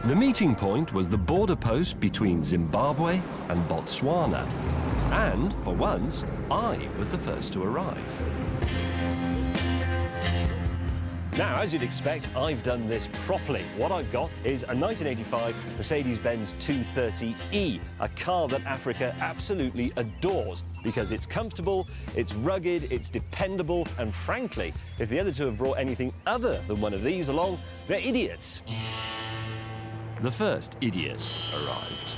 The meeting point was the border post between Zimbabwe and Botswana. And, for once, I was the first to arrive. Now, as you'd expect, I've done this properly. What I've got is a 1985 Mercedes-Benz 230e, a car that Africa absolutely adores because it's comfortable, it's rugged, it's dependable, and frankly, if the other two have brought anything other than one of these along, they're idiots. The first idiot arrived.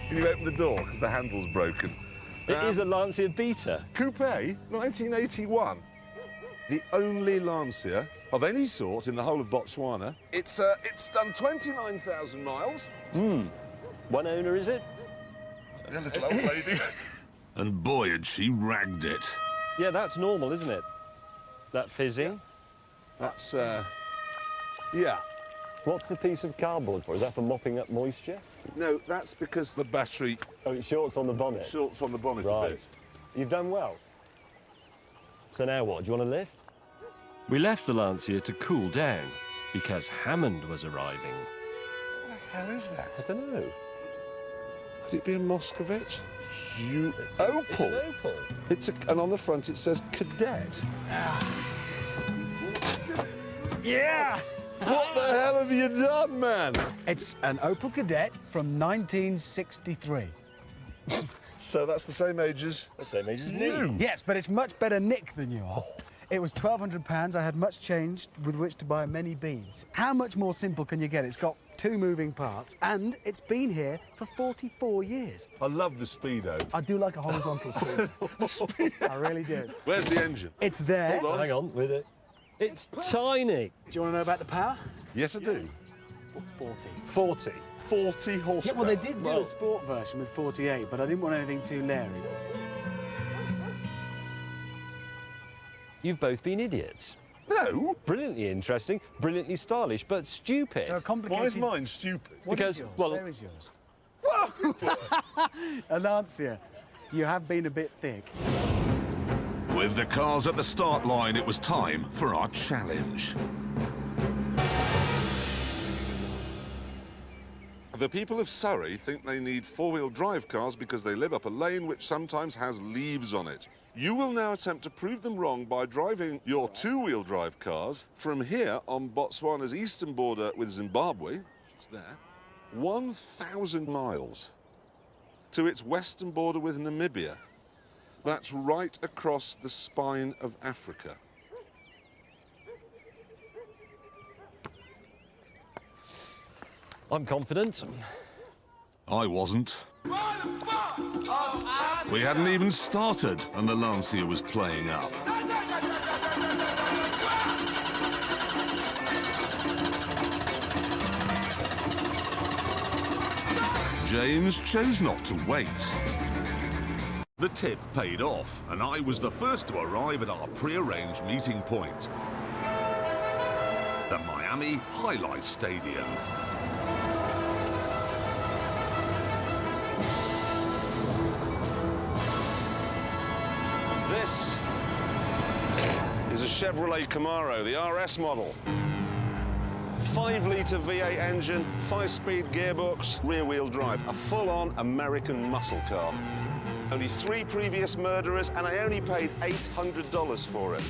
Can you open the door because the handle's broken? It is a Lancia Beta. Coupé, 1981. The only Lancia of any sort in the whole of Botswana. It's done 29,000 miles. One owner, is it? A little old lady. And boy, had she ragged it. Yeah, that's normal, isn't it? That fizzing. That's, yeah. What's the piece of cardboard for? Is that for mopping up moisture? No, that's because the battery... Oh, it shorts on the bonnet? Shorts on the bonnet right. a bit. You've done well. So now what? Do you want to lift? We left the Lancia to cool down because Hammond was arriving. What the hell is that? I don't know. Could it be a Moscovite? Opal. It's an Opal. And on the front it says Cadet. Yeah! What the hell have you done, man? It's an Opel Kadett from 1963. So that's the same age as... The same age as you. me. Yes, but it's much better nick than you are. It was £1,200. I had much change with which to buy many beads. How much more simple can you get? It's got 2 moving parts, and it's been here for 44 years. I love the Speedo. I do like a horizontal speed. I really do. Where's the engine? It's there. Hold on. Hang on with it. It's tiny. Do you want to know about the power? Yes, I do. 40. 40. 40 horsepower. Yeah, well, they did do Well- a sport version with 48, but I didn't want anything too leery. You've both been idiots. No. Brilliantly interesting, brilliantly stylish, but stupid. So a complicated... Why is mine stupid? What because, is yours? well- Where is yours? A Lancia. You have been a bit thick. With the cars at the start line, it was time for our challenge. The people of Surrey think they need four-wheel drive cars because they live up a lane which sometimes has leaves on it. You will now attempt to prove them wrong by driving your two-wheel drive cars from here on Botswana's eastern border with Zimbabwe, which is there, 1,000 miles to its western border with Namibia. That's right across the spine of Africa. I'm confident. I wasn't. We hadn't even started, and the Lancia was playing up. James chose not to wait. The tip paid off, and I was the first to arrive at our pre-arranged meeting point. The Miami Highlight Stadium. This is a Chevrolet Camaro, the RS model. 5-litre V8 engine, 5-speed gearbox, rear-wheel drive. A full-on American muscle car. Only 3 previous murderers, and I only paid $800 for it.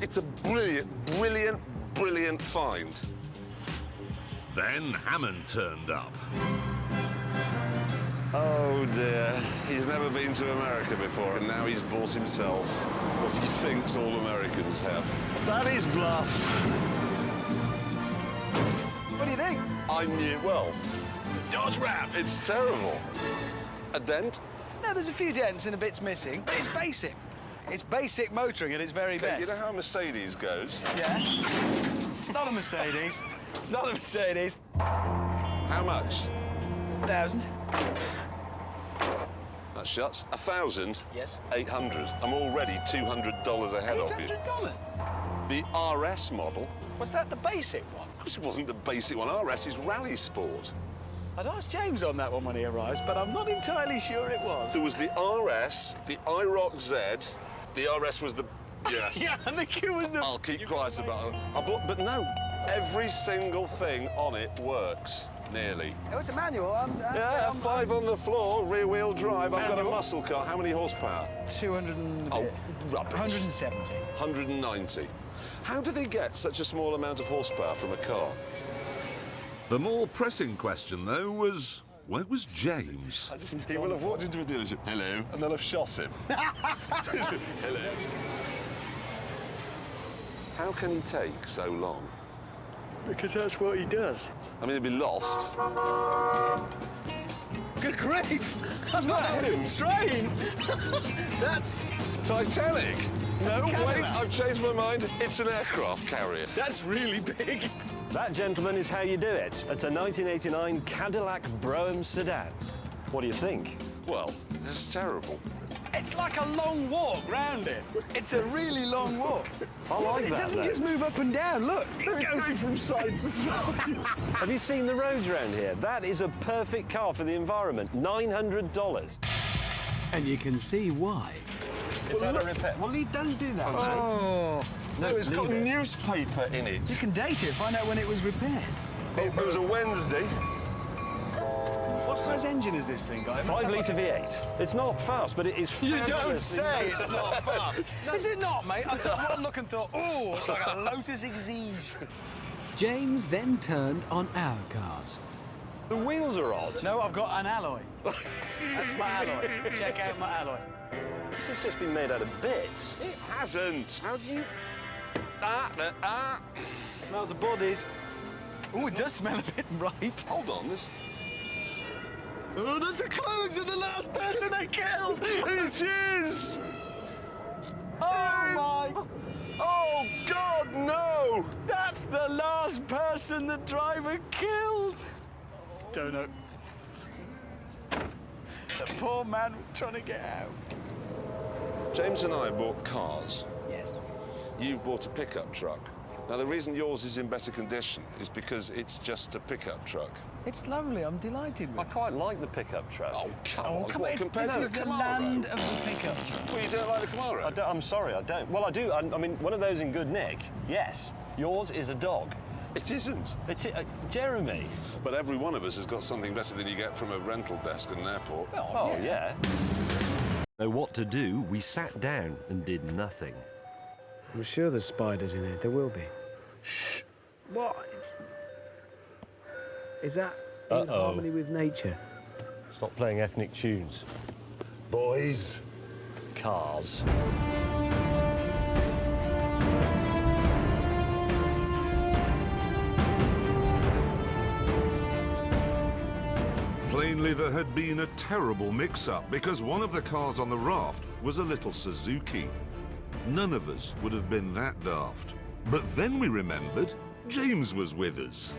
It's a brilliant, brilliant find. Then Hammond turned up. Oh dear, he's never been to America before, and now he's bought himself what he thinks all Americans have. That is bluff. What do you think? I knew, well, it's a Dodge Ram. It's terrible. A dent? No, there's a few dents and a bit's missing, but it's basic. It's basic motoring at its very best. You know how a Mercedes goes? Yeah. It's not a Mercedes. It's not a Mercedes. How much? 1,000. That shuts. 1,000? Yes. 800. I'm already $200 ahead of you. $800? The RS model? Was that the basic one? Of course it wasn't the basic one. RS is Rally Sport. I'd asked James on that one when he arrives, but I'm not entirely sure it was. There was the RS, the IROC Z. The RS was the Yes. Yeah, and the queue was the... I'll keep quiet about it. But no, every single thing on it works, nearly. Oh, it's a manual. Yeah, 5 on the floor, rear-wheel drive. I've got a muscle car. How many horsepower? 200 and... Oh, rubbish. 170. 190. How do they get such a small amount of horsepower from a car? The more pressing question, though, was where was James? He will have walked into a dealership, hello, and they'll have shot him. Hello. How can he take so long? Because that's what he does. I mean, he'd be lost. Good grief! That's not him. Train. That's Titanic! No, a wait, Cadillac. I've changed my mind. It's an aircraft carrier. that's really big. That, gentlemen, is how you do it. It's a 1989 Cadillac Brougham sedan. What do you think? Well, this is terrible. It's like a long walk round it. It's a really long walk. I like It that, doesn't though. just move up and down. Look, It's going from side to side. Have you seen the roads around here? That is a perfect car for the environment. $900. and you can see why. It's had a repair. Well, Lee, don't do that. Oh, No, it's got leave it. newspaper in you it. can date it. Find out when it was repaired. It was a Wednesday. What size engine is this thing, guy? 5-litre V8. It's not fast, but it is You don't fabulously say fast. it's not fast. Is it not, mate? I took one look and thought, oh, it's like a Lotus Exige. James then turned on our cars. The wheels are odd. No, I've got an alloy. That's my alloy. Check out my alloy. This has just been made out of bits. It hasn't. How do you... Smells of bodies. Oh, it does smell a bit ripe. Hold on, this... Oh, that's the clothes of the last person they killed. It is! Oh, my... Oh, God, no! That's the last person the driver killed. Don't know. The poor man was trying to get out. James and I bought cars. Yes. You've bought a pickup truck. Now, the reason yours is in better condition is because it's just a pickup truck. It's lovely. I'm delighted I with it. quite like the pickup truck. Oh, come Oh, on. come What, on. compared This to is the Camaro? land of the pickup truck. Well, you don't like the Camaro? I'm sorry, I don't. Well, I do. I mean, one of those in good nick, yes. Yours is a dog. It isn't. Jeremy. But every one of us has got something better than you get from a rental desk at an airport. Oh, yeah. Know what to do, we sat down and did nothing. I'm sure there's spiders in it. There will be. Shh. What? Is that in harmony with nature? Stop playing ethnic tunes. Boys. Cars. Plainly, there had been a terrible mix-up because one of the cars on the raft was a little Suzuki. None of us would have been that daft. But then we remembered James was with us.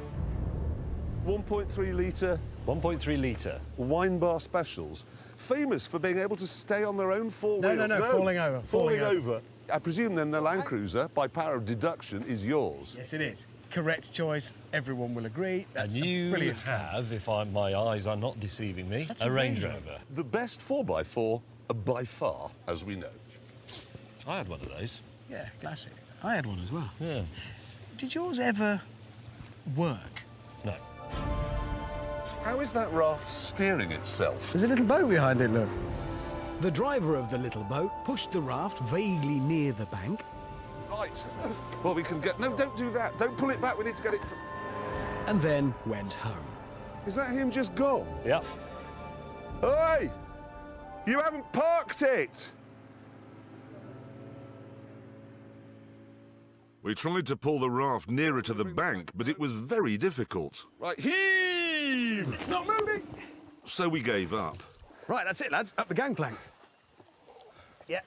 1.3 litre 1.3 litre. wine bar specials, famous for being able to stay on their own four-wheel. No, falling over. Falling over. I presume then the Land Cruiser, by power of deduction, is yours. Yes, it is. Correct choice. Everyone will agree. That's And you brilliant. have, if my eyes are not deceiving me, That's a Range amazing. Rover. The best 4x4 by far, as we know. I had one of those. Yeah, classic. I had one as well. Yeah. Did yours ever work? No. How is that raft steering itself? There's a little boat behind it, look. The driver of the little boat pushed the raft vaguely near the bank Right. Well, we can get... No, don't do that. Don't pull it back. We need to get it... and then went home. Is that him just gone? Yep. Hey! You haven't parked it! We tried to pull the raft nearer to the bank, but it was very difficult. Right, heave! It's not moving. So we gave up. Right, that's it, lads. Up the gangplank. Yeah.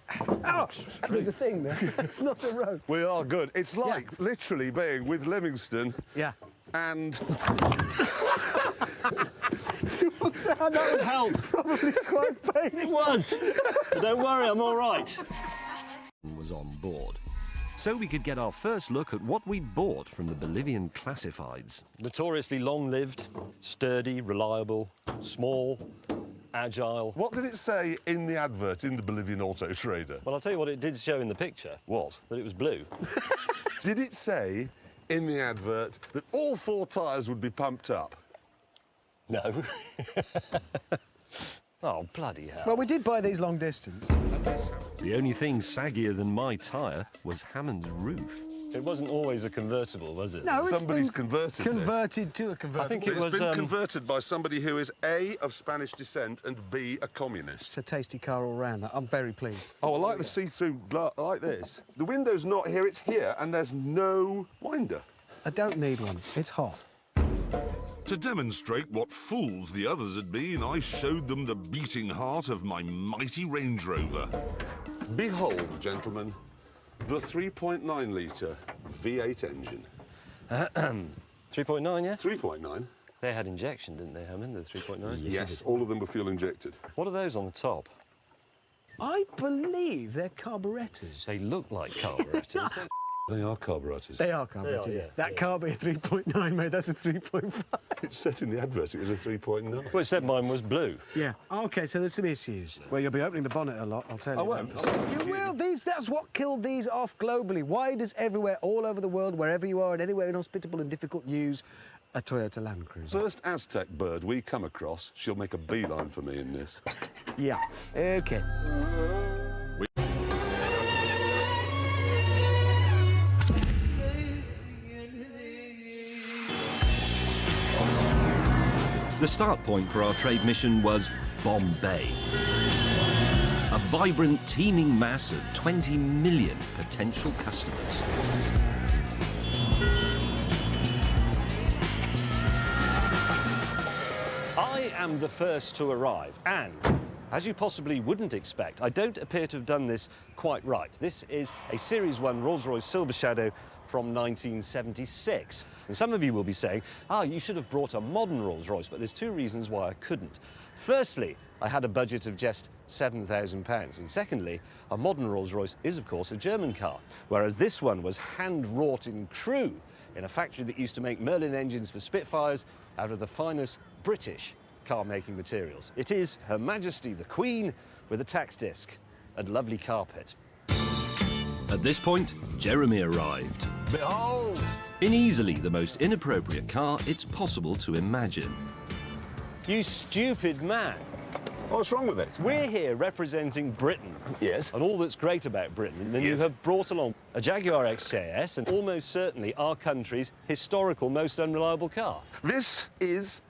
Oh, there's a thing there. It's not a rope. We are good. It's like literally being with Livingston Yeah. and... That would help. Probably quite painful. It was. But don't worry, I'm all right. Was on board, so we could get our first look at what we bought from the Bolivian classifieds. Notoriously long-lived, sturdy, reliable, small, agile. What did it say in the advert in the Bolivian Auto Trader? Well, I'll tell you what it did show in the picture. What? That it was blue. Did it say in the advert that all 4 tyres would be pumped up? No. Oh, bloody hell. Well, we did buy these long distance. The only thing saggier than my tyre was Hammond's roof. It wasn't always a convertible, was it? No, it's Somebody's been converted converted to a convertible. I think it It's was... been converted by somebody who is A, of Spanish descent, and B, a communist. It's a tasty car all round. I'm very pleased. Oh, I like the see-through like this. The window's not here, it's here, and there's no winder. I don't need one. It's hot. To demonstrate what fools the others had been, I showed them the beating heart of my mighty Range Rover. Behold, gentlemen, the 3.9-litre V8 engine. 3.9, yeah? 3.9? They had injection, didn't they, Hammond, the 3.9? Yes, all of them were fuel injected. What are those on the top? I believe they're carburettors. They look like carburetors. They are carburetors. They are carburetors. They are, yeah. That can't be a 3.9, mate. That's a 3.5. It said in the advert it was a 3.9. Well, it said mine was blue. Yeah. OK, so there's some issues. Well, you'll be opening the bonnet a lot, I'll tell you. I won't. You will. That's what killed these off globally. Why does everywhere, all over the world, wherever you are, and anywhere inhospitable and difficult, use a Toyota Land Cruiser? First Aztec bird we come across, she'll make a beeline for me in this. Yeah. OK. The start point for our trade mission was Bombay. A vibrant, teeming mass of 20 million potential customers. I am the first to arrive, and as you possibly wouldn't expect, I don't appear to have done this quite right. This is a Series 1 Rolls-Royce Silver Shadow from 1976. And some of you will be saying, you should have brought a modern Rolls-Royce, but there's 2 reasons why I couldn't. Firstly, I had a budget of just £7,000. And secondly, a modern Rolls-Royce is, of course, a German car, whereas this one was hand-wrought in Crewe in a factory that used to make Merlin engines for Spitfires out of the finest British car-making materials. It is Her Majesty the Queen with a tax disc and lovely carpet. At this point, Jeremy arrived. Behold! In easily the most inappropriate car it's possible to imagine. You stupid man. What's wrong with it? We're here representing Britain. Yes. And all that's great about Britain. And you Yes. have brought along a Jaguar XJS and almost certainly our country's historical most unreliable car. This is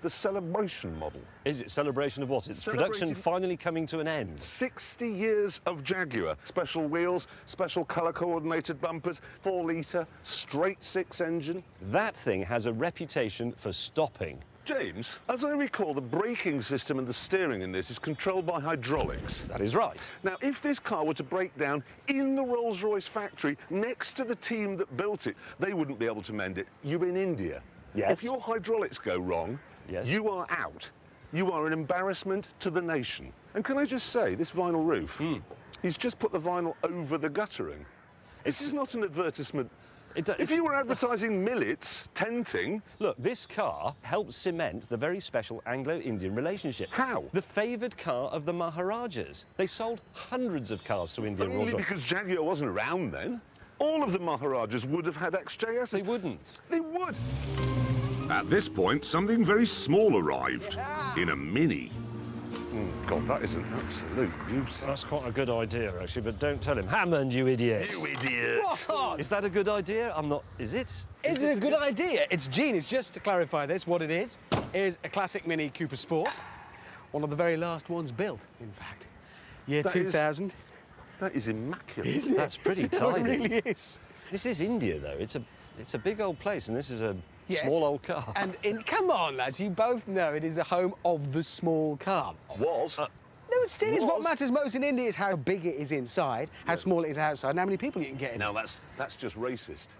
the celebration model. Is it celebration of what? It's production Celebrating- finally coming to an end. 60 years of Jaguar. Special wheels, special colour-coordinated bumpers, 4-litre, straight 6 engine. That thing has a reputation for stopping. James, as I recall, the braking system and the steering in this is controlled by hydraulics. That is right. Now, if this car were to break down in the Rolls-Royce factory next to the team that built it, they wouldn't be able to mend it. You're in India. Yes. If your hydraulics go wrong, Yes. you are out. You are an embarrassment to the nation. And can I just say, this vinyl roof, he's just put the vinyl over the guttering. This is not an advertisement. If you were advertising millets, tenting... Look, this car helped cement the very special Anglo-Indian relationship. How? The favoured car of the Maharajas. They sold hundreds of cars to Indian Only Rolls-Royce. because Jaguar wasn't around then. All of the Maharajas would have had XJSs. They wouldn't. They would. At this point, something very small arrived. In a Mini. God, that is an absolute nuisance. That's quite a good idea, actually, but don't tell him. Hammond, you idiot. You idiot! What? Is that a good idea? I'm not... Is it? Is this it a good idea? It's genius. Just to clarify this, what it is a classic Mini Cooper Sport. One of the very last ones built, in fact. Year That is- 2000. That is immaculate. Isn't it? That's pretty It tidy. really is. This is India, though. It's a big old place, and this is a Yes. small old car. And come on, lads, you both know it is the home of the small car. Was. No, it still is. What Was. matters most in India is how big it is inside, how small it is outside, and how many people you can get in. Now, that's just racist.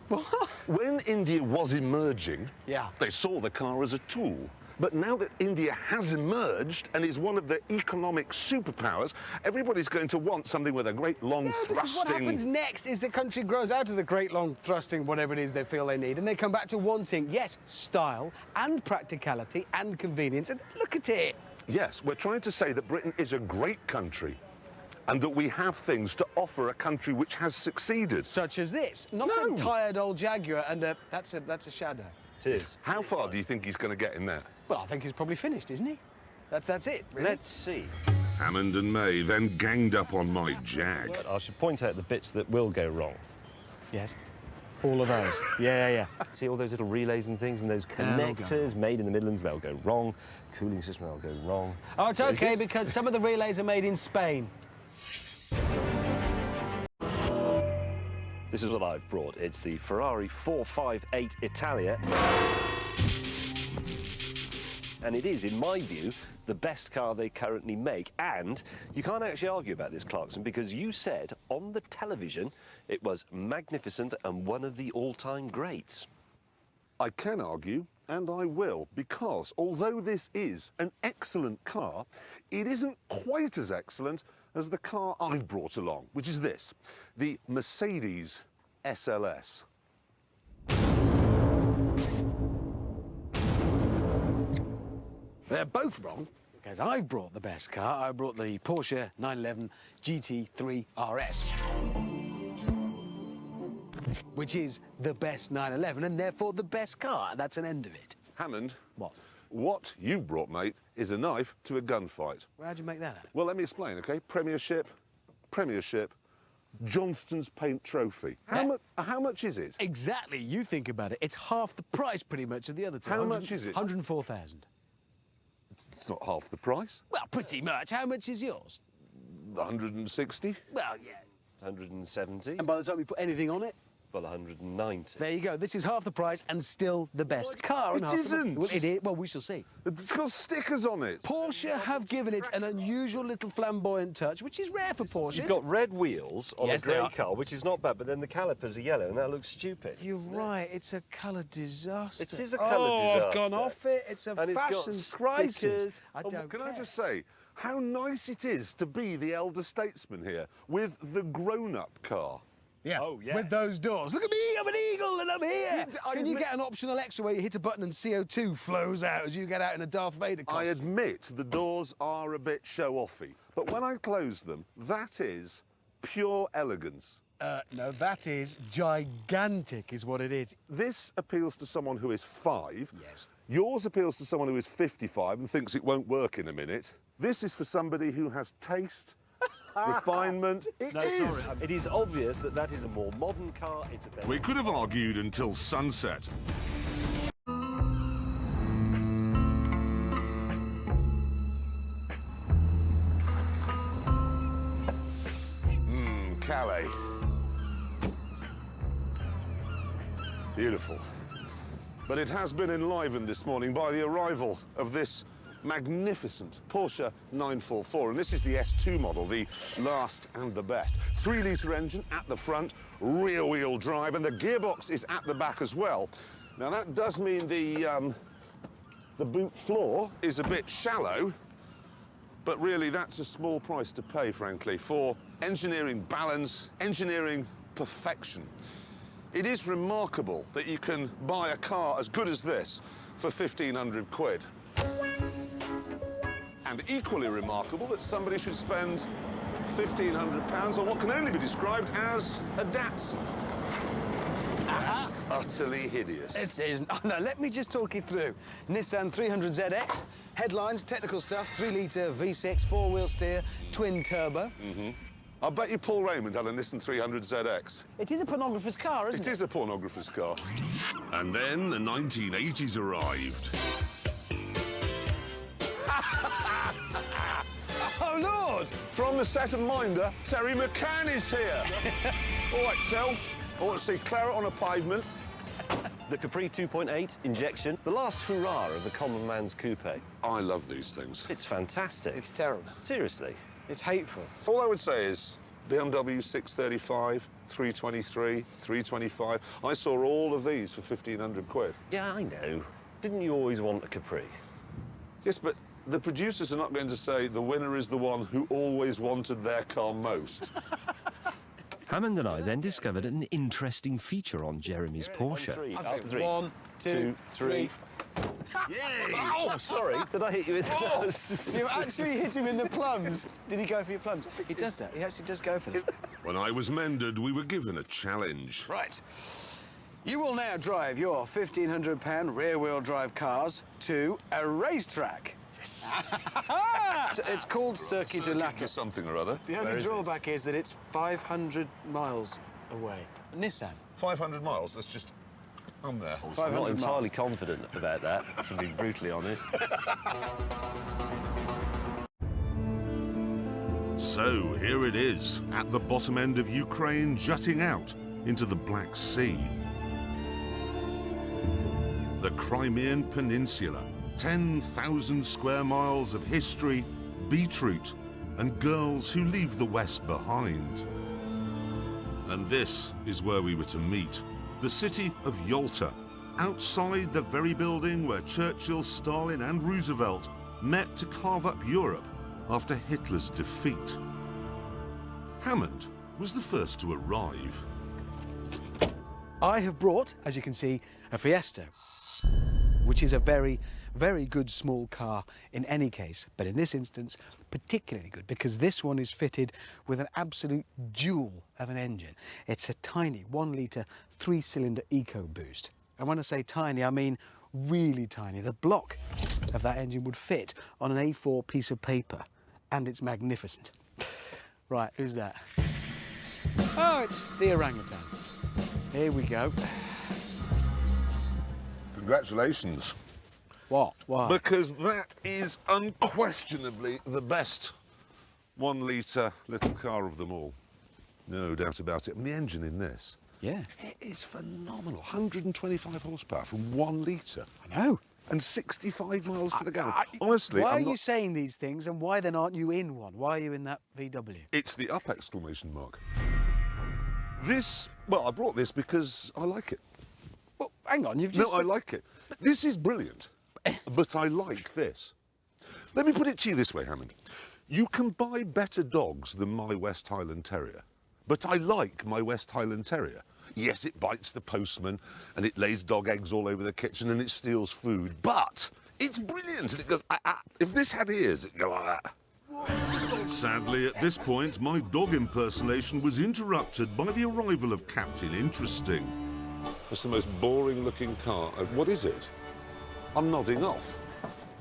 What? When India was emerging, Yeah. they saw the car as a tool. But now that India has emerged and is one of the economic superpowers, everybody's going to want something with a great long Yeah, because what thrusting... happens next is the country grows out of the great long thrusting, whatever it is they feel they need, and they come back to wanting, yes, style and practicality and convenience. And look at it. Yes, we're trying to say that Britain is a great country and that we have things to offer a country which has succeeded. Such as this. Not No. a tired old Jaguar, and that's a shadow. It is. How far do you think he's going to get in there? Well, I think he's probably finished, isn't he? That's it, really. Let's see. Hammond and May then ganged up on my Jag. But I should point out the bits that will go wrong. Yes. All of those. Yeah. See all those little relays and things and those they'll go connectors made in the Midlands, they'll go wrong. Cooling system, they'll go wrong. Oh, it's Is okay, this? because some of the relays are made in Spain. This is what I've brought. It's the Ferrari 458 Italia. And it is, in my view, the best car they currently make. And you can't actually argue about this, Clarkson, because you said on the television it was magnificent and one of the all-time greats. I can argue, and I will, because although this is an excellent car, it isn't quite as excellent as the car I've brought along, which is this, the Mercedes SLS. They're both wrong, because I brought the best car. I brought the Porsche 911 GT3 RS, which is the best 911 and therefore the best car. That's an end of it. Hammond, What? what you've brought, mate, is a knife to a gunfight. How'd you make that out? Well, let me explain, OK? Premiership, Johnston's Paint Trophy. How much is it? Exactly. You think about it. It's half the price, pretty much, of the other two. How much is it? 104,000. It's not half the price. Well, pretty much. How much is yours? 160. Well, yeah. 170, And by the time you put anything on it, well, 190. there you go. This is half the price and still the best car. and it half the- isn't. Well, it is. Well, we shall see. It's got stickers on it. Porsche have given it an unusual little flamboyant touch, which is rare for Porsche. You've got red wheels on Yes, a they grey are. car, which is not bad, but then the calipers are yellow, and that looks stupid. You're doesn't it? right. It's a colour disaster. It is a colour I've gone disaster. off it. It's a And it's got fashion stickers. crisis. I Oh, don't can care. I just say how nice it is to be the elder statesman here with the grown-up car. Yeah. Oh, yes. With those doors. Look at me, I'm an eagle and I'm here. I Can you admit- get an optional extra where you hit a button and CO2 flows out as you get out in a Darth Vader costume? I admit the doors are a bit show-offy, but when I close them, that is pure elegance. No, that is gigantic, is what it is. This appeals to someone who is 5. Yes. Yours appeals to someone who is 55 and thinks it won't work in a minute. This is for somebody who has taste, refinement. It is. It is obvious that that is a more modern car. It's a better. We could have argued until sunset. Calais. Beautiful. But it has been enlivened this morning by the arrival of this magnificent Porsche 944. And this is the S2 model, the last and the best. 3-litre engine at the front, rear-wheel drive, and the gearbox is at the back as well. Now, that does mean the boot floor is a bit shallow, but really that's a small price to pay, frankly, for engineering balance, engineering perfection. It is remarkable that you can buy a car as good as this for 1,500 quid. And equally remarkable that somebody should spend £1,500 on what can only be described as a Datsun. That's utterly hideous. It is. Oh, no, let me just talk you through. Nissan 300ZX, headlines, technical stuff, 3-litre V6, 4-wheel steer, twin turbo. I bet you Paul Raymond had a Nissan 300ZX. It is a pornographer's car, isn't it? It is a pornographer's car. And then the 1980s arrived. Oh, Lord! From the set of Minder, Terry McCann is here. All right, Tel, I want to see claret on a pavement. The Capri 2.8 injection, the last hurrah of the common man's coupe. I love these things. It's fantastic. It's terrible. Seriously. It's hateful. All I would say is BMW 635, 323, 325. I saw all of these for 1,500 quid. Yeah, I know. Didn't you always want a Capri? Yes, but the producers are not going to say the winner is the one who always wanted their car most. Hammond and I then discovered an interesting feature on Jeremy's Porsche. After three. 1, 2, 3. Oh, sorry. Did I hit you in the nose? You actually hit him in the plums. Did he go for your plums? He does that. He actually does go for them. When I was mended, we were given a challenge. Right. You will now drive your £1,500 rear-wheel drive cars to a racetrack. It's called Circuit de Lacquer. Something or other. The only drawback is that it's 500 miles away. Nissan. 500 miles, that's just on there. I'm not entirely confident about that, to be brutally honest. So here it is, at the bottom end of Ukraine, jutting out into the Black Sea. The Crimean Peninsula, 10,000 square miles of history, beetroot, and girls who leave the West behind. And this is where we were to meet, the city of Yalta, outside the very building where Churchill, Stalin, and Roosevelt met to carve up Europe after Hitler's defeat. Hammond was the first to arrive. I have brought, as you can see, a Fiesta, which is a very, very good small car in any case, but in this instance, particularly good because this one is fitted with an absolute jewel of an engine. It's a tiny 1-litre 3-cylinder EcoBoost. And when I say tiny, I mean really tiny. The block of that engine would fit on an A4 piece of paper, and it's magnificent. Right, who's that? Oh, it's the orangutan. Here we go. Congratulations. What? Why? Because that is unquestionably the best 1-litre little car of them all. No doubt about it. And the engine in this, Yeah. it is phenomenal. 125 horsepower for 1 litre. I know. And 65 miles to the gallon. Honestly, Why I'm are not... you saying these things, and why then aren't you in one? Why are you in that VW? It's the up exclamation mark. This, well, I brought this because I like it. Well, hang on, you've just... No, I like it. This is brilliant, but I like this. Let me put it to you this way, Hammond. You can buy better dogs than my West Highland Terrier, but I like my West Highland Terrier. Yes, it bites the postman, and it lays dog eggs all over the kitchen, and it steals food, but it's brilliant, and it goes, if this had ears, it'd go like that. Sadly, at this point, my dog impersonation was interrupted by the arrival of Captain Interesting. It's the most boring-looking car. What is it? I'm nodding off.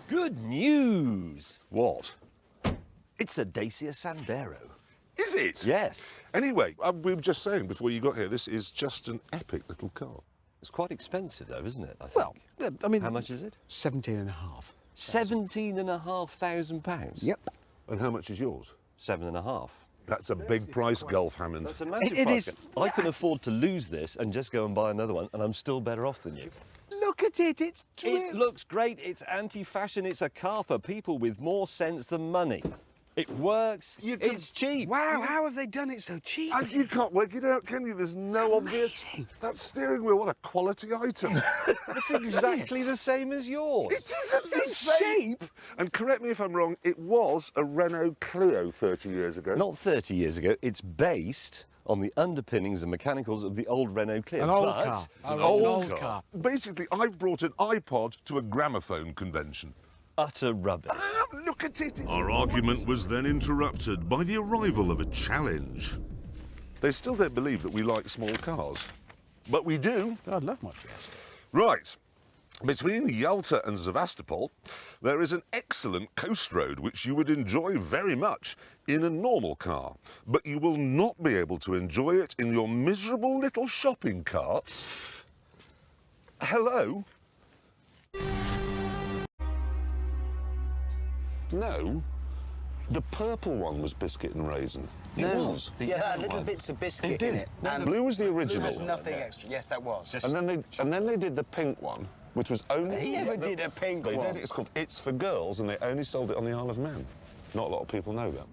Good news! What? It's a Dacia Sandero. Is it? Yes. Anyway, we were just saying before you got here, this is just an epic little car. It's quite expensive, though, isn't it? I think. Well, I mean... How much is it? 17,500. £17,500? Yep. And how much is yours? 7.5. That's a big price, Golf Hammond. That's a massive It price. is. I can afford to lose this and just go and buy another one, and I'm still better off than you. Look at it, it's It looks great. It's anti-fashion. It's a car for people with more sense than money. It works. It's cheap. Wow, how have they done it so cheap? And you can't work it out, can you? There's no obvious... That steering wheel, what a quality item. It's exactly the same as yours. It is the same shape. And correct me if I'm wrong, it was a Renault Clio 30 years ago. Not 30 years ago. It's based on the underpinnings and mechanicals of the old Renault Clio. An old but car. It's an old car. Basically, I've brought an iPod to a gramophone convention. Utter rubbish. Look at it. It's Our argument was then interrupted by the arrival of a challenge. They still don't believe that we like small cars. But we do. I'd love my Fiesta. Right. Between Yalta and Sevastopol, there is an excellent coast road which you would enjoy very much in a normal car. But you will not be able to enjoy it in your miserable little shopping cart. Hello? No. The purple one was biscuit and raisin. It was. Yeah, that little bits of biscuit in it. And blue was the original. There's nothing extra. Yes, that was. And then they did the pink one, which was only... They never did a pink They one. did. It's called It's for Girls, and they only sold it on the Isle of Man. Not a lot of people know that.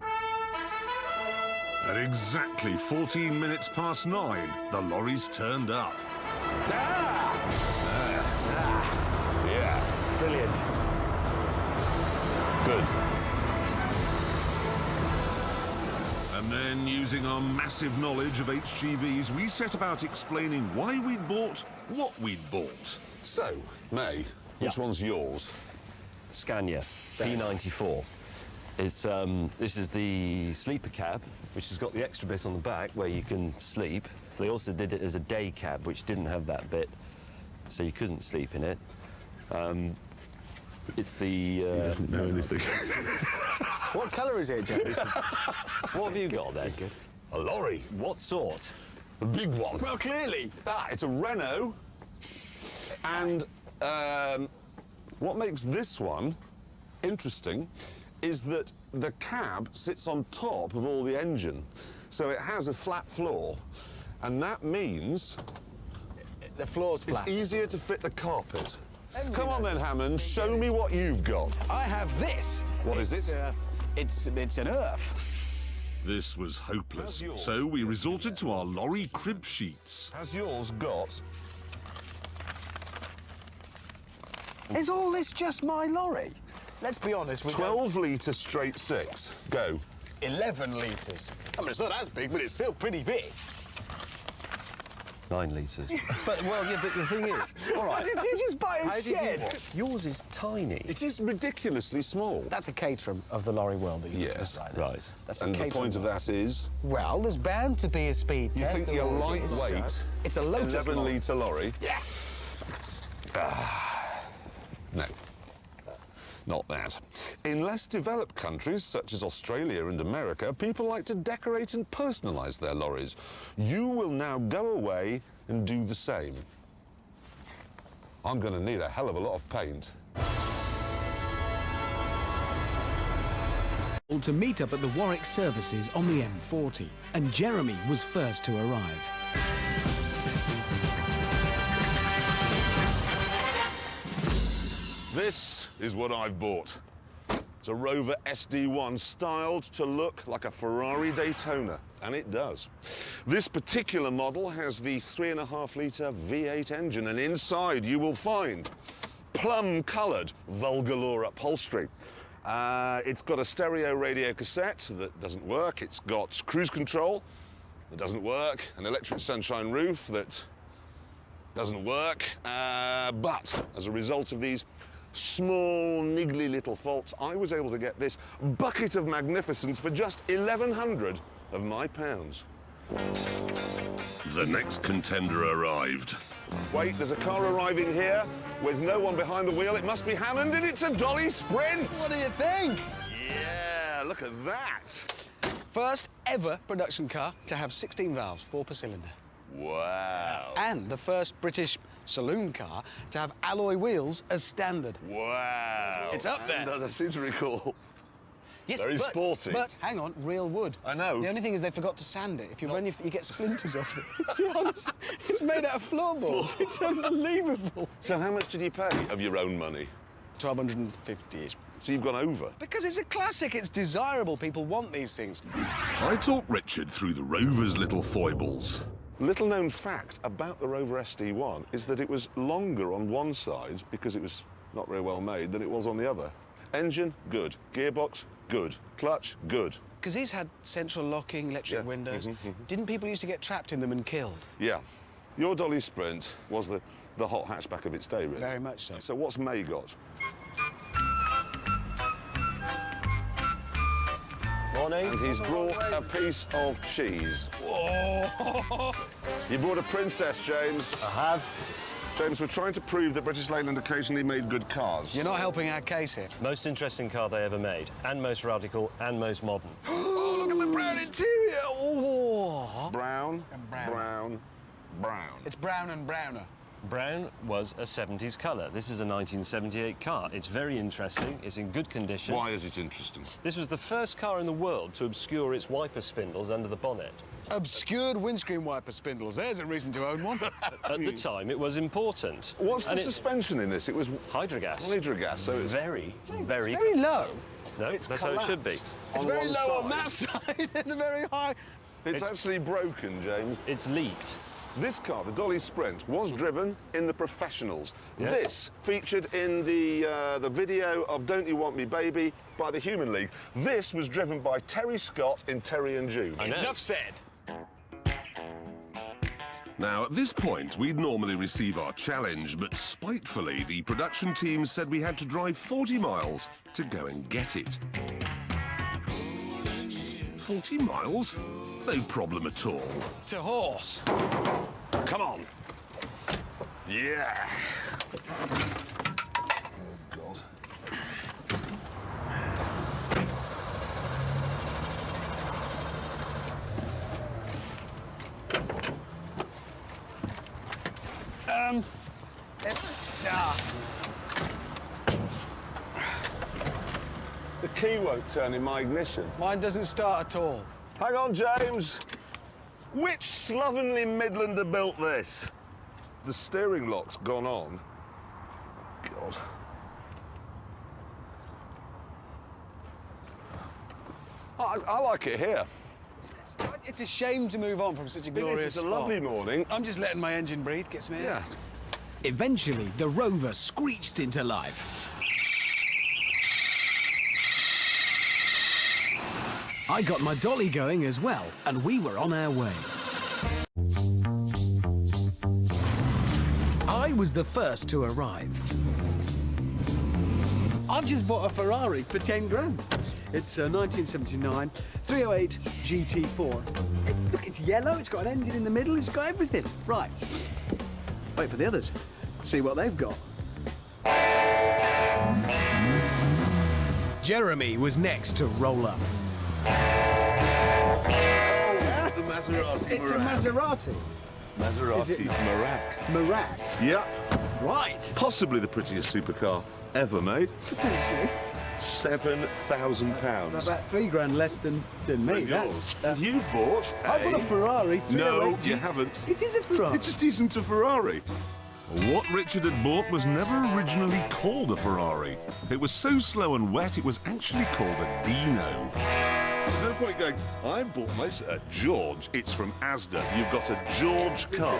At exactly 14 minutes past 9, the lorries turned up. Yeah. Brilliant. Good. And then, using our massive knowledge of HGVs, we set about explaining why we'd bought what we'd bought. So, May, Which one's yours? Scania P94. It's, this is the sleeper cab, which has got the extra bit on the back where you can sleep. They also did it as a day cab, which didn't have that bit, so you couldn't sleep in it. It's the... He doesn't know anything. What colour is it, James? What have you got then? A lorry. What sort? A big one. Well, clearly. It's a Renault. And what makes this one interesting is that the cab sits on top of all the engine. So it has a flat floor. And that means The floor's flat. it's easier to fit the carpet. Come on then, Hammond, show me what you've got. I have this. What is it? It's an earth. This was hopeless, so we resorted to our lorry crib sheets. Has yours got... Is all this just my lorry? Let's be honest. 12-litre straight six. Go. 11 litres. I mean, it's not as big, but it's still pretty big. 9 litres. But, well, yeah, but the thing is... All right. Did you just buy a shed? Yours is tiny. It is ridiculously small. That's a caterum of the lorry world. That you Yes. right. There. Right. That's a And the caterum point of that is... Well, there's bound to be a speed You test. think your lightweight... It's a Lotus 11-litre lorry? Yeah. No. Not that. In less developed countries, such as Australia and America, people like to decorate and personalise their lorries. You will now go away and do the same. I'm going to need a hell of a lot of paint. To meet up at the Warwick services on the M40, and Jeremy was first to arrive. This is what I've bought. It's a Rover SD1 styled to look like a Ferrari Daytona, and it does. This particular model has the 3.5-litre V8 engine, and inside you will find plum-coloured Vulgalore upholstery. It's got a stereo radio cassette that doesn't work. It's got cruise control that doesn't work, an electric sunshine roof that doesn't work. But as a result of these small, niggly little faults, I was able to get this bucket of magnificence for just 1,100 of my pounds. The next contender arrived. Wait, there's a car arriving here with no one behind the wheel. It must be Hammond, and it's a Dolly Sprint! What do you think? Yeah, look at that. First ever production car to have 16 valves, 4 per cylinder. Wow. And the first British saloon car to have alloy wheels as standard. Wow. It's up there. And, I seem to recall. Yes, Very but, sporty. But hang on, real wood. I know. The only thing is they forgot to sand it. If you run, you get splinters off it. It's honest. It's made out of floorboards. It's unbelievable. So how much did you pay of your own money? 1,250-ish. So you've gone over. Because it's a classic. It's desirable. People want these things. I talked Richard through the Rover's little foibles. Little known fact about the Rover SD1 is that it was longer on one side because it was not very well made than it was on the other. Engine, good. Gearbox, good. Clutch, good. Because these had central locking, electric windows. Didn't people used to get trapped in them and killed? Yeah. Your Dolly Sprint was the hot hatchback of its day, really. Very much so. So what's May got? Morning. And he's brought a piece of cheese. Oh. You brought a princess, James. I have. James, we're trying to prove that British Leyland occasionally made good cars. You're not helping our case here. Most interesting car they ever made, and most radical, and most modern. Oh, look at the brown interior. Oh. Brown, brown. brown, brown. It's brown and browner. Brown was a 70s colour. This is a 1978 car. It's very interesting. It's in good condition. Why is it interesting? This was the first car in the world to obscure its wiper spindles under the bonnet. Obscured windscreen wiper spindles. There's a reason to own one. At the time, it was important. What's And the it- suspension in this? It was Hydrogas. hydrogas, so it's Very. Very low. No, that's how it should be. It's on very one low on side. that side and very high. It's actually broken, James. It's leaked. This car, the Dolly Sprint, was driven in the professionals. Yes. This featured in the video of Don't You Want Me Baby by the Human League. This was driven by Terry Scott in Terry and June. I know. Enough said. Now, at this point, we'd normally receive our challenge, but spitefully, the production team said we had to drive 40 miles to go and get it. 40 miles? No problem at all. To horse. Come on. Yeah. Oh, God. The key won't turn in my ignition. Mine doesn't start at all. Hang on, James. Which slovenly Midlander built this? The steering lock's gone on. God. I like it here. It's a shame to move on from such a glorious It's a spot. lovely morning. I'm just letting my engine breathe, get some air. Yeah. Eventually, the Rover screeched into life. I got my dolly going as well, and we were on our way. I was the first to arrive. I've just bought a Ferrari for 10 grand. It's a 1979 308 GT4. Look, it's yellow, it's got an engine in the middle, it's got everything. Right. Wait for the others. See what they've got. Jeremy was next to roll up. The Maserati It's a Maserati. Is it Maserati not? Merak. Merak. Yeah. Right. Possibly the prettiest supercar ever made. Potentially. £7,000. About 3 grand less than me. Yours. That's, You bought I bought a Ferrari. No, 308 you haven't. It is a Ferrari. It just isn't a Ferrari. What Richard had bought was never originally called a Ferrari. It was so slow and wet, it was actually called a Dino. There's no point going, I bought my George. It's from Asda. You've got a George car.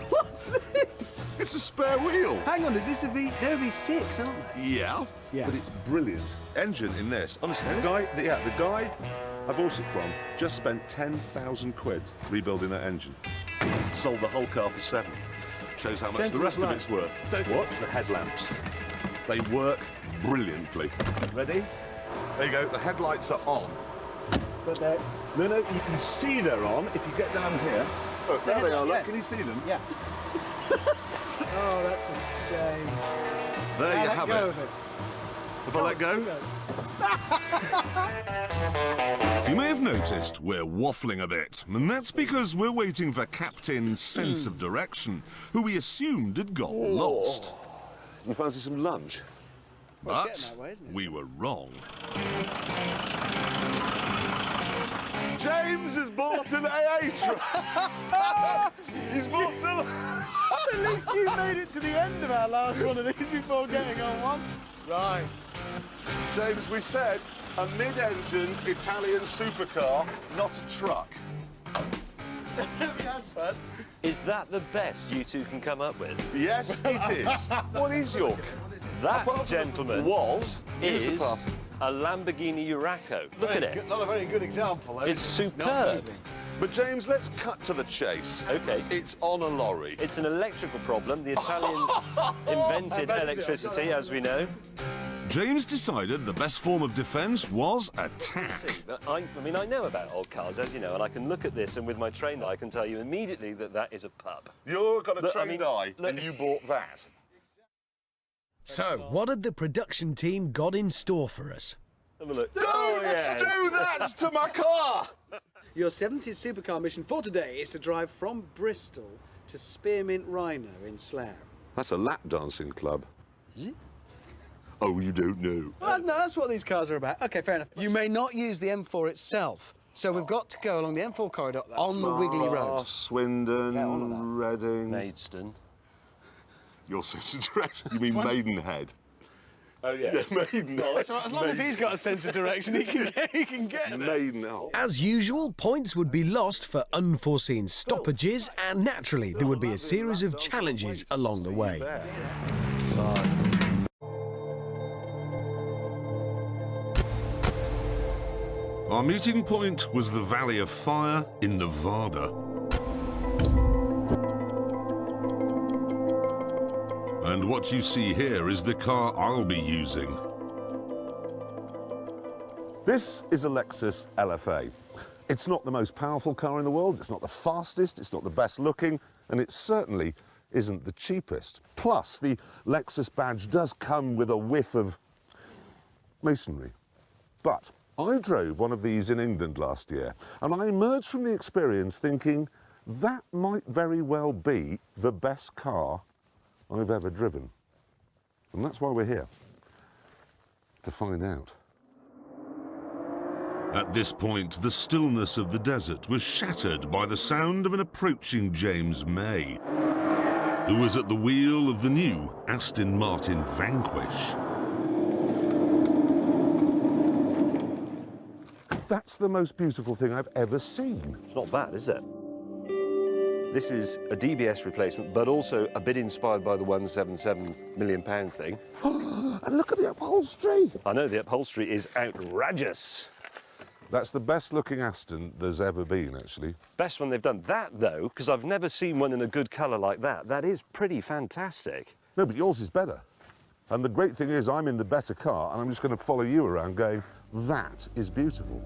What's this? It's a spare wheel. Hang on, is this a V? They're a V6, aren't they? Yeah. Yeah. But it's brilliant. Engine in this. Honestly, the guy I bought it from just spent 10,000 quid rebuilding that engine. Sold the whole car for 7. Shows how much the rest of it's worth. So Watch the headlamps. They work brilliantly. Ready? There you go. The headlights are on. But they're... No, you can see they're on if you get down here. Look, there they are. Look, can you see them? Yeah. Oh, that's a shame. There you have Go it. with it. If I let go. You may have noticed we're waffling a bit, and that's because we're waiting for Captain's sense of direction, who we assumed had got lost. You fancy some lunch? Well, it's But getting that way, isn't it? we were wrong. James has bought an AA truck. He's bought a... At least you made it to the end of our last one of these before getting on one. Right. James, we said a mid-engined Italian supercar, not a truck. That's fun. Is that the best you two can come up with? Yes, it is. What is your... That, gentlemen, was... is Here's the pass. a Lamborghini Huracan. Look at it. Not a very good example, though. It's not superb. moving. But James, let's cut to the chase. Okay. It's on a lorry. It's an electrical problem. The Italians invented electricity, as we know. James decided the best form of defence was attack. But I mean, I know about old cars, as you know, and I can look at this, and with my trained eye, I can tell you immediately that that is a pup. You've got a Look, I trained mean, eye, look- and you bought that. So, what had the production team got in store for us? Have a look. Don't yes. do that to my car! Your 70s supercar mission for today is to drive from Bristol to Spearmint Rhino in Slough. That's a lap dancing club. Is it? Oh, you don't know. Well, no, that's what these cars are about. OK, fair enough. You may not use the M4 itself, so we've got to go along the M4 corridor on the wiggly Oh, road. Swindon, Yeah, all of that. Reading. Maidstone. Your sense of direction. You mean Maidenhead? Oh, yeah. Maidenhead. So as long as he's got a sense of direction, he can get there. Maidenhead. As usual, points would be lost for unforeseen stoppages, and naturally, there would be a series of challenges along the way. Our meeting point was the Valley of Fire in Nevada. And what you see here is the car I'll be using. This is a Lexus LFA. It's not the most powerful car in the world, it's not the fastest, it's not the best looking, and it certainly isn't the cheapest. Plus, the Lexus badge does come with a whiff of masonry. But I drove one of these in England last year, and I emerged from the experience thinking that might very well be the best car I've ever driven. And that's why we're here, to find out. At this point, the stillness of the desert was shattered by the sound of an approaching James May, who was at the wheel of the new Aston Martin Vanquish. That's the most beautiful thing I've ever seen. It's not bad, is it? This is a DBS replacement, but also a bit inspired by the £177 million thing. And look at the upholstery. I know, the upholstery is outrageous. That's the best looking Aston there's ever been, actually. Best one they've done. That, though, because I've never seen one in a good colour like that, that is pretty fantastic. No, but yours is better. And the great thing is I'm in the better car and I'm just going to follow you around going, that is beautiful.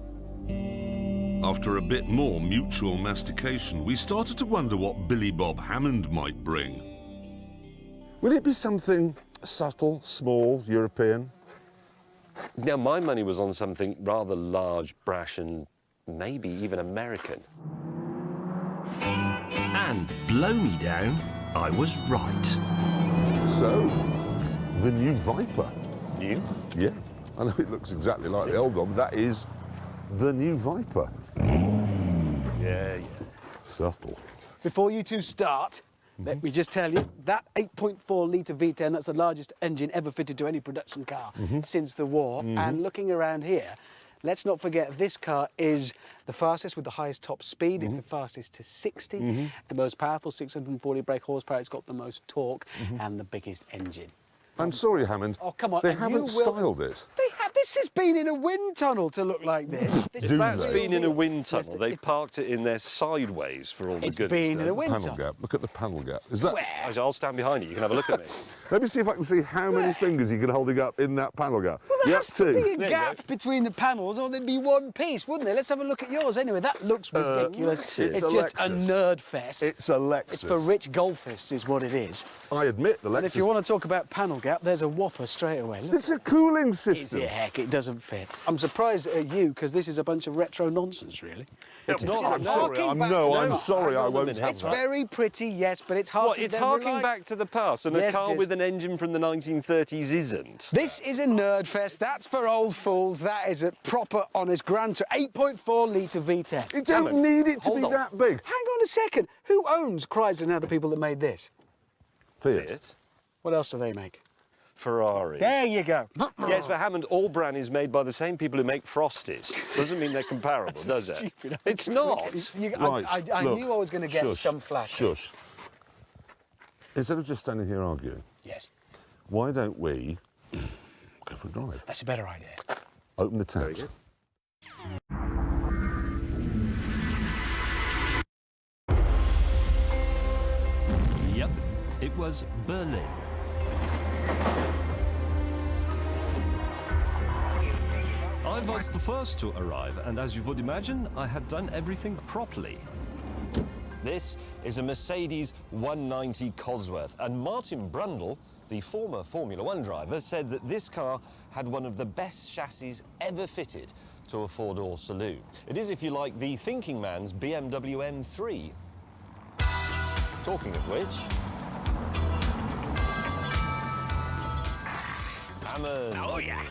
After a bit more mutual mastication, we started to wonder what Billy Bob Hammond might bring. Will it be something subtle, small, European? Now, my money was on something rather large, brash, and maybe even American. And blow me down, I was right. So, the new Viper. New? Yeah. I know it looks exactly like the old one, but that is the new Viper. Yeah. Subtle. Before you two start, let me just tell you, that 8.4 litre V10, that's the largest engine ever fitted to any production car since the war. And looking around here, let's not forget this car is the fastest with the highest top speed. It's the fastest to 60, the most powerful 640 brake horsepower. It's got the most torque and the biggest engine. I'm sorry, Hammond. Oh, come on. They and haven't styled it. They have. This has been in a wind tunnel to look like this. That's been in a wind tunnel. Yes, They parked it in there sideways for all the It's goodness. been in a wind Panel tunnel. gap. Look at the panel gap. Is that? I'll stand behind you. You can have a look at me. Let me see if I can see how many fingers you can holding up in that panel gap. Well, there has to be a There you gap between the panels, or there'd be one piece, wouldn't there? Let's have a look at yours anyway. That looks ridiculous. it's It's a just a Lexus. nerd fest. It's a Lexus. It's for rich golfists, is what it is. I admit the Lexus. And if you want to talk about panel gap, there's a whopper straight away. Look. It's a cooling system. Yeah, heck, it doesn't fit. I'm surprised at you, because this is a bunch of retro nonsense, really. It's not. I'm sorry. harking back to I'm the sorry. past. I won't It's have It's that. very pretty, yes, but it's hard What, it's harking back to the past, and Yes, a it car is. with an engine from the 1930s isn't. This is a nerd fest. That's for old fools. That is a proper, honest Grand Tour 8.4 litre V10. You don't Hammond, need it to hold be on. that big. Hang on a second. Who owns Chrysler now, the people that made this? Fiat. What else do they make? Ferrari. There you go. Yes, but Hammond, all brand is made by the same people who make Frosties. Doesn't mean they're comparable, does it? Stupid. It's not. Right. I look, knew I was going to get shush, some flack. Shush. Instead of just standing here arguing, Yes, why don't we go for a drive? that's a better idea. Open the tabs. Yep, it was Berlin. I was the first to arrive, and as you would imagine, I had done everything properly. This is a Mercedes 190 Cosworth, and Martin Brundle, the former Formula One driver, said that this car had one of the best chassis ever fitted to a four-door saloon. It is, if you like, the thinking man's BMW M3. Talking of which... Hammond. Oh, yeah.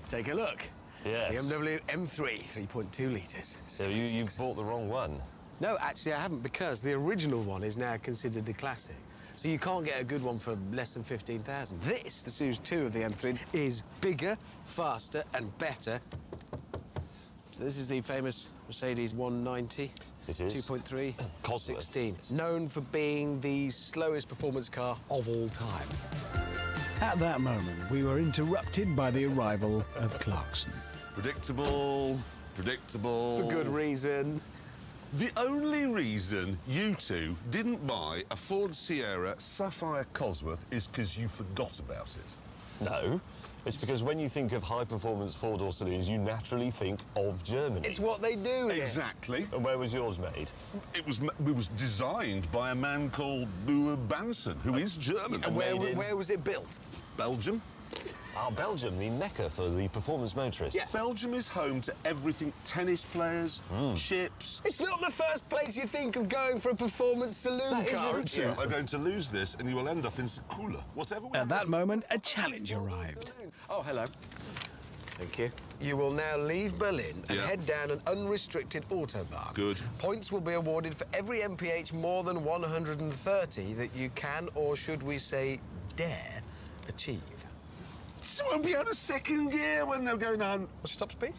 Take a look. Yes. BMW M3, 3.2 litres. So you bought the wrong one. No, actually, I haven't, because the original one is now considered the classic. So you can't get a good one for less than 15,000. This, the Series 2 of the M3, is bigger, faster, and better. So this is the famous Mercedes 190. It is. 2.3, Cosworth. 16. Known for being the slowest performance car of all time. At that moment, we were interrupted by the arrival of Clarkson. Predictable, predictable. For good reason. The only reason you two didn't buy a Ford Sierra Sapphire Cosworth is because you forgot about it. No, it's because when you think of high-performance four-door saloons, you naturally think of Germany. It's what they do here. Exactly. And where was yours made? It was designed by a man called Boer Banson, who is German. And where was it built? Belgium. Oh, Belgium, the mecca for the performance motorist. Yeah. Belgium is home to everything: tennis players, ships. It's not the first place you think of going for a performance saloon car. You two are going to lose this, and you will end up in Sekula. Whatever. At that moment, a challenge arrived. Oh, hello. Thank you. You will now leave Berlin and Yeah. head down an unrestricted autobahn. Good. Points will be awarded for every MPH more than 130 that you can, or should we say, dare, achieve. So won't be out of second gear when they're going on. What's your top speed?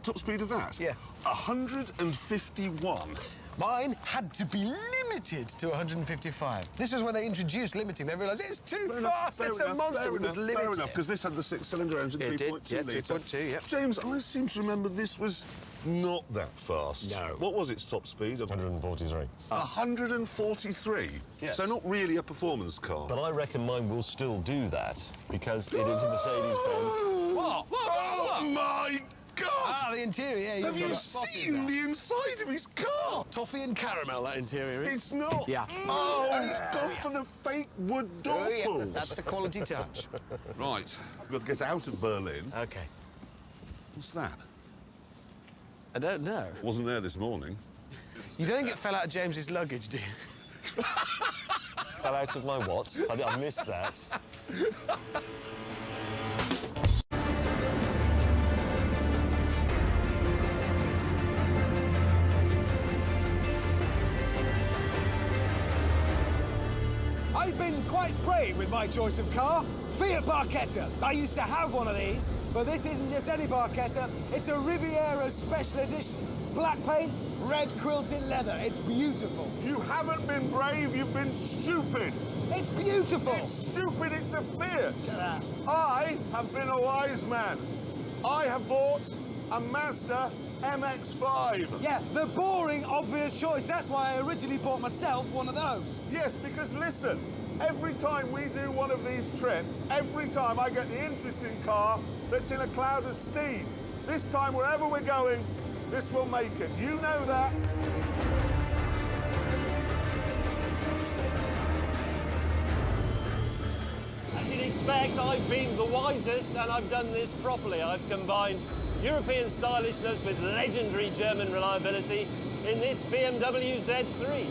Top speed of that? Yeah. 151. Mine had to be limited to 155. This was when they introduced limiting. They realised it's too fast. It's a monster. It was limited. Fair enough, because this had the six-cylinder engine, It did, 3.2 yeah, litre. 3.2, yeah. James, I seem to remember this was not that fast. No. What was its top speed? 143. 143? Yes. So not really a performance car. But I reckon mine will still do that, because it is a Mercedes-Benz. What? Oh, my God! Ah, the interior. Yeah, Have you seen the inside of his car? Toffee and caramel, that interior is. It's not. Yeah. Oh, and it's gone for the fake wood door Oh, yeah. pulls. That's a quality touch. Right, we've got to get out of Berlin. OK. What's that? I don't know. Wasn't there this morning. You don't get fell out of James's luggage, do you? Fell out of my what? I missed that. I've been quite brave with my choice of car. Fiat Barchetta. I used to have one of these, but this isn't just any Barchetta. It's a Riviera Special Edition. Black paint, red quilted leather. It's beautiful. You haven't been brave, you've been stupid. It's beautiful. It's stupid, it's a Fiat. Shut up. I have been a wise man. I have bought a Mazda MX-5. Yeah, the boring, obvious choice. That's why I originally bought myself one of those. Yes, because listen, every time we do one of these trips, every time I get the interesting car that's in a cloud of steam. This time, wherever we're going, this will make it. You know that. As you'd expect, I've been the wisest and I've done this properly. I've combined European stylishness with legendary German reliability in this BMW Z3.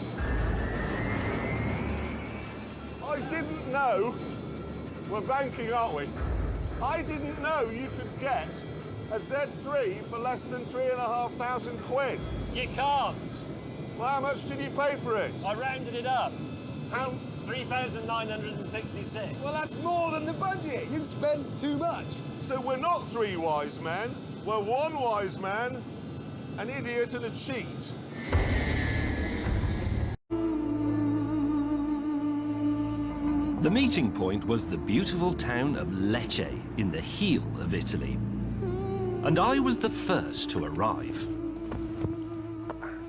I didn't know, we're banking, aren't we? I didn't know you could get a Z3 for less than 3,500 quid. You can't. Well, how much did you pay for it? I rounded it up. How? 3,966. Well, that's more than the budget. You've spent too much. So we're not three wise men, we're one wise man, an idiot and a cheat. The meeting point was the beautiful town of Lecce in the heel of Italy. And I was the first to arrive.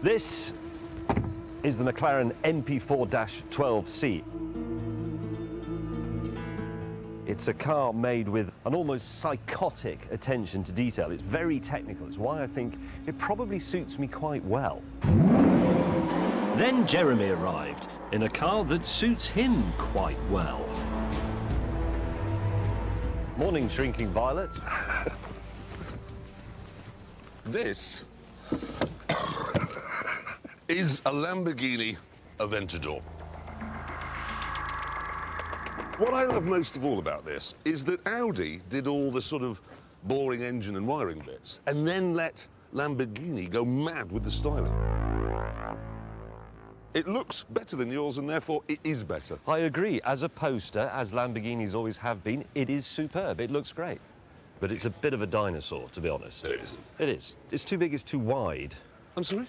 This is the McLaren MP4-12C. It's a car made with an almost psychotic attention to detail. It's very technical. It's why I think it probably suits me quite well. Then Jeremy arrived in a car that suits him quite well. Morning, Shrinking Violet. This is a Lamborghini Aventador. What I love most of all about this is that Audi did all the sort of boring engine and wiring bits and then let Lamborghini go mad with the styling. It looks better than yours and therefore it is better. I agree. As a poster, as Lamborghinis always have been, it is superb. It looks great. But it's a bit of a dinosaur, to be honest. No, it isn't. It is. It's too big, it's too wide. I'm sorry?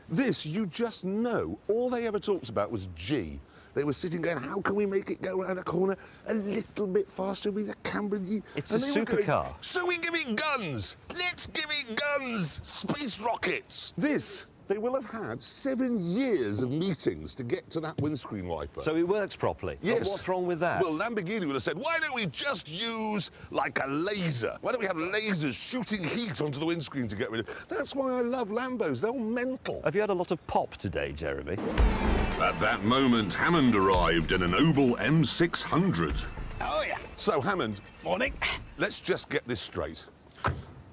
This, you just know, all they ever talked about was G. They were sitting going, how can we make it go around a corner a little bit faster with a camber G? It's a supercar. So we give it guns. Let's give it guns. Space rockets. This They will have had 7 years of meetings to get to that windscreen wiper. So it works properly? Yes. But what's wrong with that? Well, Lamborghini would have said, why don't we just use, like, a laser? Why don't we have lasers shooting heat onto the windscreen to get rid of it? That's why I love Lambos. They're all mental. Have you had a lot of pop today, Jeremy? At that moment, Hammond arrived in an Opel M600. Oh, yeah. So, Hammond. Morning. Let's just get this straight.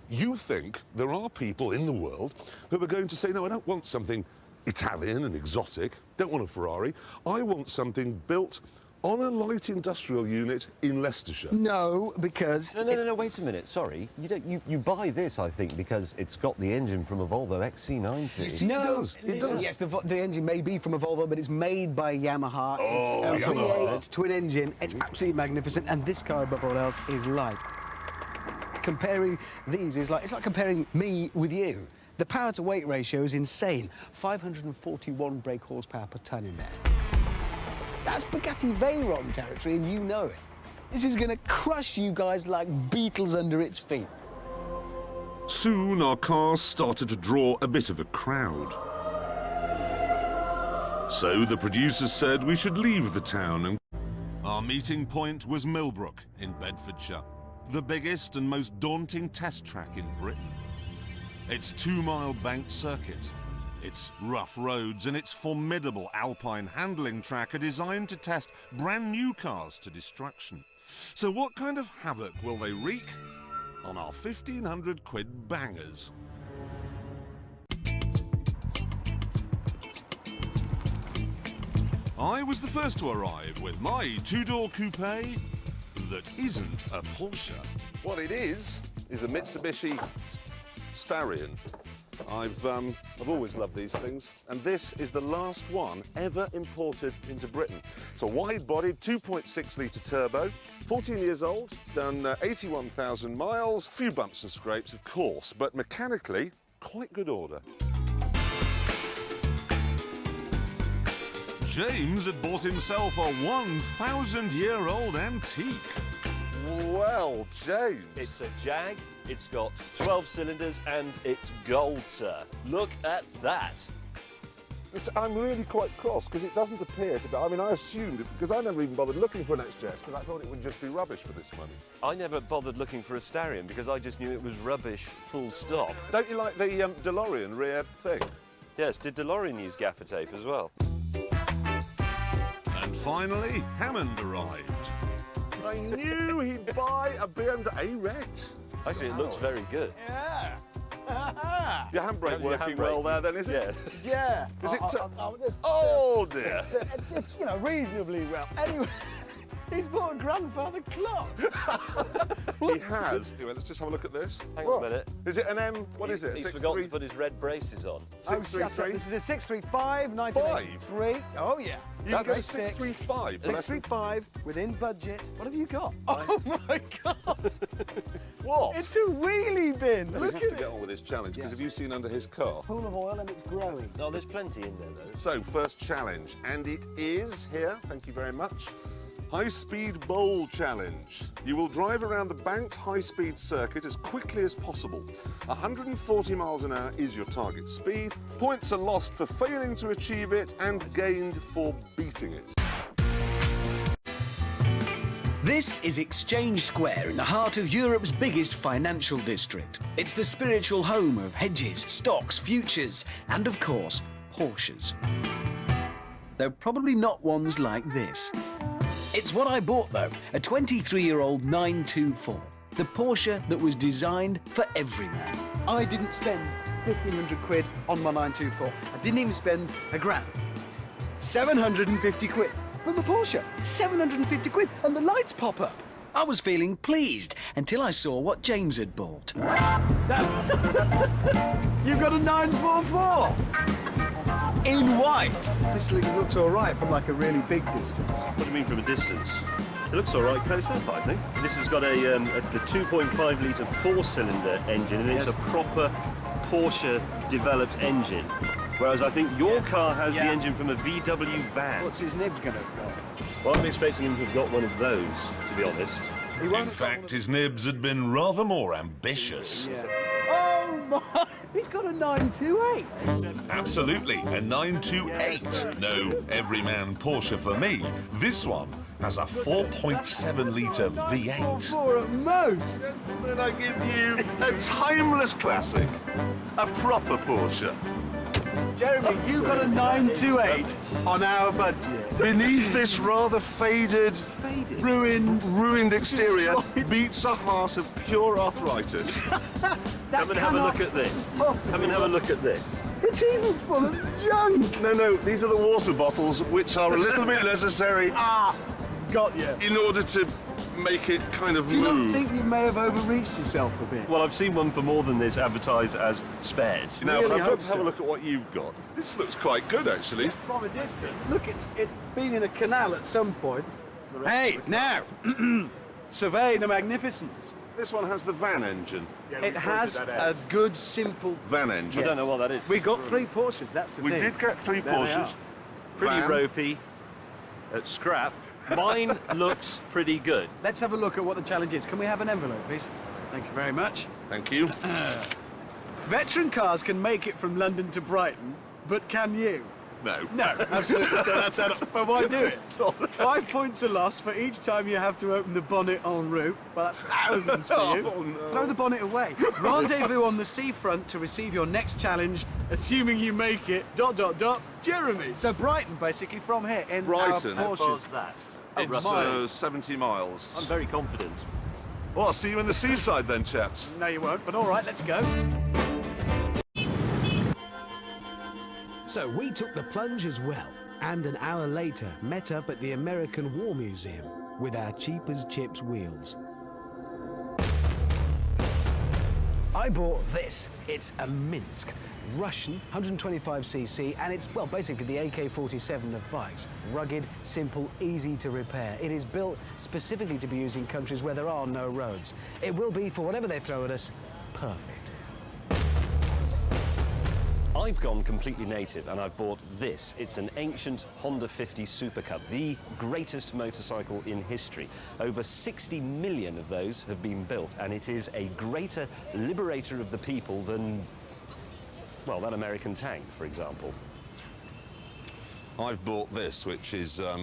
You think there are people in the world who are going to say, no, I don't want something Italian and exotic, don't want a Ferrari. I want something built on a light industrial unit in Leicestershire. No, because... No, wait a minute, sorry. You buy this, I think, because it's got the engine from a Volvo XC90. No, It does. Yes, the engine may be from a Volvo, but it's made by Yamaha. Oh, it's a Yamaha. V8 twin engine. It's absolutely magnificent, and this car, above all else, is light. Comparing these is like, it's like comparing me with you. The power-to-weight ratio is insane. 541 brake horsepower per tonne in there. That's Bugatti Veyron territory, and you know it. This is going to crush you guys like beetles under its feet. Soon, our cars started to draw a bit of a crowd. So the producers said we should leave the town and... Our meeting point was Millbrook in Bedfordshire, the biggest and most daunting test track in Britain. Its 2-mile banked circuit, its rough roads and its formidable alpine handling track are designed to test brand new cars to destruction. So what kind of havoc will they wreak on our 1,500 quid bangers? I was the first to arrive with my 2-door coupe that isn't a Porsche. What it is a Mitsubishi Starion. I've always loved these things, and this is the last one ever imported into Britain. It's a wide-bodied 2.6-litre turbo, 14 years old, done 81,000 miles, a few bumps and scrapes, of course, but mechanically, quite good order. James had bought himself a 1,000-year-old antique. Well, James. It's a Jag, it's got 12 cylinders, and it's gold, sir. Look at that. I'm really quite cross because it doesn't appear to be. I mean, I assumed, because I never even bothered looking for an XJS because I thought it would just be rubbish for this money. I never bothered looking for a Starion because I just knew it was rubbish, full stop. Don't you like the DeLorean rear thing? Yes, did DeLorean use gaffer tape as well? And finally, Hammond arrived. I knew he'd buy a BMW Rex. Actually, it looks very good. Yeah. Your handbrake Your working handbrake. well there, then, is it? Yeah. Is it? Oh dear. It's you know, reasonably well. Anyway, he's bought a grandfather clock. He has. Anyway, let's just have a look at this. Hang on a minute. Is it an M? What is it? He's forgotten to put his red braces on. Oh, shut up. This is a 635, 1983. Oh, yeah. You go 635. 635 within budget. What have you got? Oh, my God. What? It's a wheelie bin. We Look have at to it. get on with this challenge because Yes. have you seen under his car? Pool of oil and it's growing. No, there's plenty in there, though. So, first challenge, and it is here. Thank you very much. High-speed bowl challenge. You will drive around the banked high-speed circuit as quickly as possible. 140 miles an hour is your target speed. Points are lost for failing to achieve it and gained for beating it. This is Exchange Square in the heart of Europe's biggest financial district. It's the spiritual home of hedges, stocks, futures, and of course, Porsches. Though probably not ones like this. It's what I bought though, a 23-year-old 924. The Porsche that was designed for every man. I didn't spend 1,500 quid on my 924. I didn't even spend a grand. 750 quid from a Porsche. 750 quid, and the lights pop up. I was feeling pleased until I saw what James had bought. You've got a 944! In white! This looks all right from like a really big distance. What do you mean from a distance? It looks all right close up, I think. This has got a 2.5-litre 4-cylinder engine, and it's a proper Porsche-developed engine. Whereas I think your car has the engine from a VW van. What's his nib going to have got? Well, I'm expecting him to have got one of those, to be honest. In fact, his nibs had been rather more ambitious. Oh Come on, he's got a 928. Absolutely, a 928. No everyman Porsche for me. This one has a 4.7-litre V8. Or at most. Then I give you a timeless classic, a proper Porsche. Jeremy, you got a 928 on our budget. Beneath this rather faded, ruined exterior beats a heart of pure arthritis. Come and have a look at this. Come and have a look at this. It's even full of junk. No, these are the water bottles, which are a little bit necessary. Got you. In order to make it kind of Do you move. not think you may have overreached yourself a bit? Well, I've seen one for more than this advertised as spares. No, Really but I've got hope to have so. a look at what you've got. This looks quite good, actually. From a distance. Look, it's been in a canal at some point. Hey, now, survey the magnificence. This one has the van engine. It has a good, simple Van engine. I don't know what that is. We got 3 Porsches, that's the We thing. did get 3 There they Porsches. are. Pretty Van. ropey. Scrap. Mine looks pretty good. Let's have a look at what the challenge is. Can we have an envelope, please? Thank you very much. Thank you. Veteran cars can make it from London to Brighton, but can you? No. No, absolutely. So that's but why do it? 5 points are lost for each time you have to open the bonnet en route. Well, that's thousands for you. Oh, no. Throw the bonnet away. Rendezvous on the seafront to receive your next challenge, assuming you make it. ... Jeremy. So Brighton, basically, from here in Brighton. our How far's Porsches. that? It's miles. 70 miles. I'm very confident. Well, I'll see you in the seaside then, chaps. No, you won't. But all right, let's go. So we took the plunge as well, and an hour later met up at the American War Museum with our cheap as chips wheels. I bought this. It's a Minsk, Russian, 125cc, and it's, well, basically the AK-47 of bikes. Rugged, simple, easy to repair. It is built specifically to be used in countries where there are no roads. It will be, for whatever they throw at us, perfect. I've gone completely native and I've bought this. It's an ancient Honda 50 Supercar, the greatest motorcycle in history. Over 60 million of those have been built, and it is a greater liberator of the people than, well, that American tank, for example. I've bought this, which is a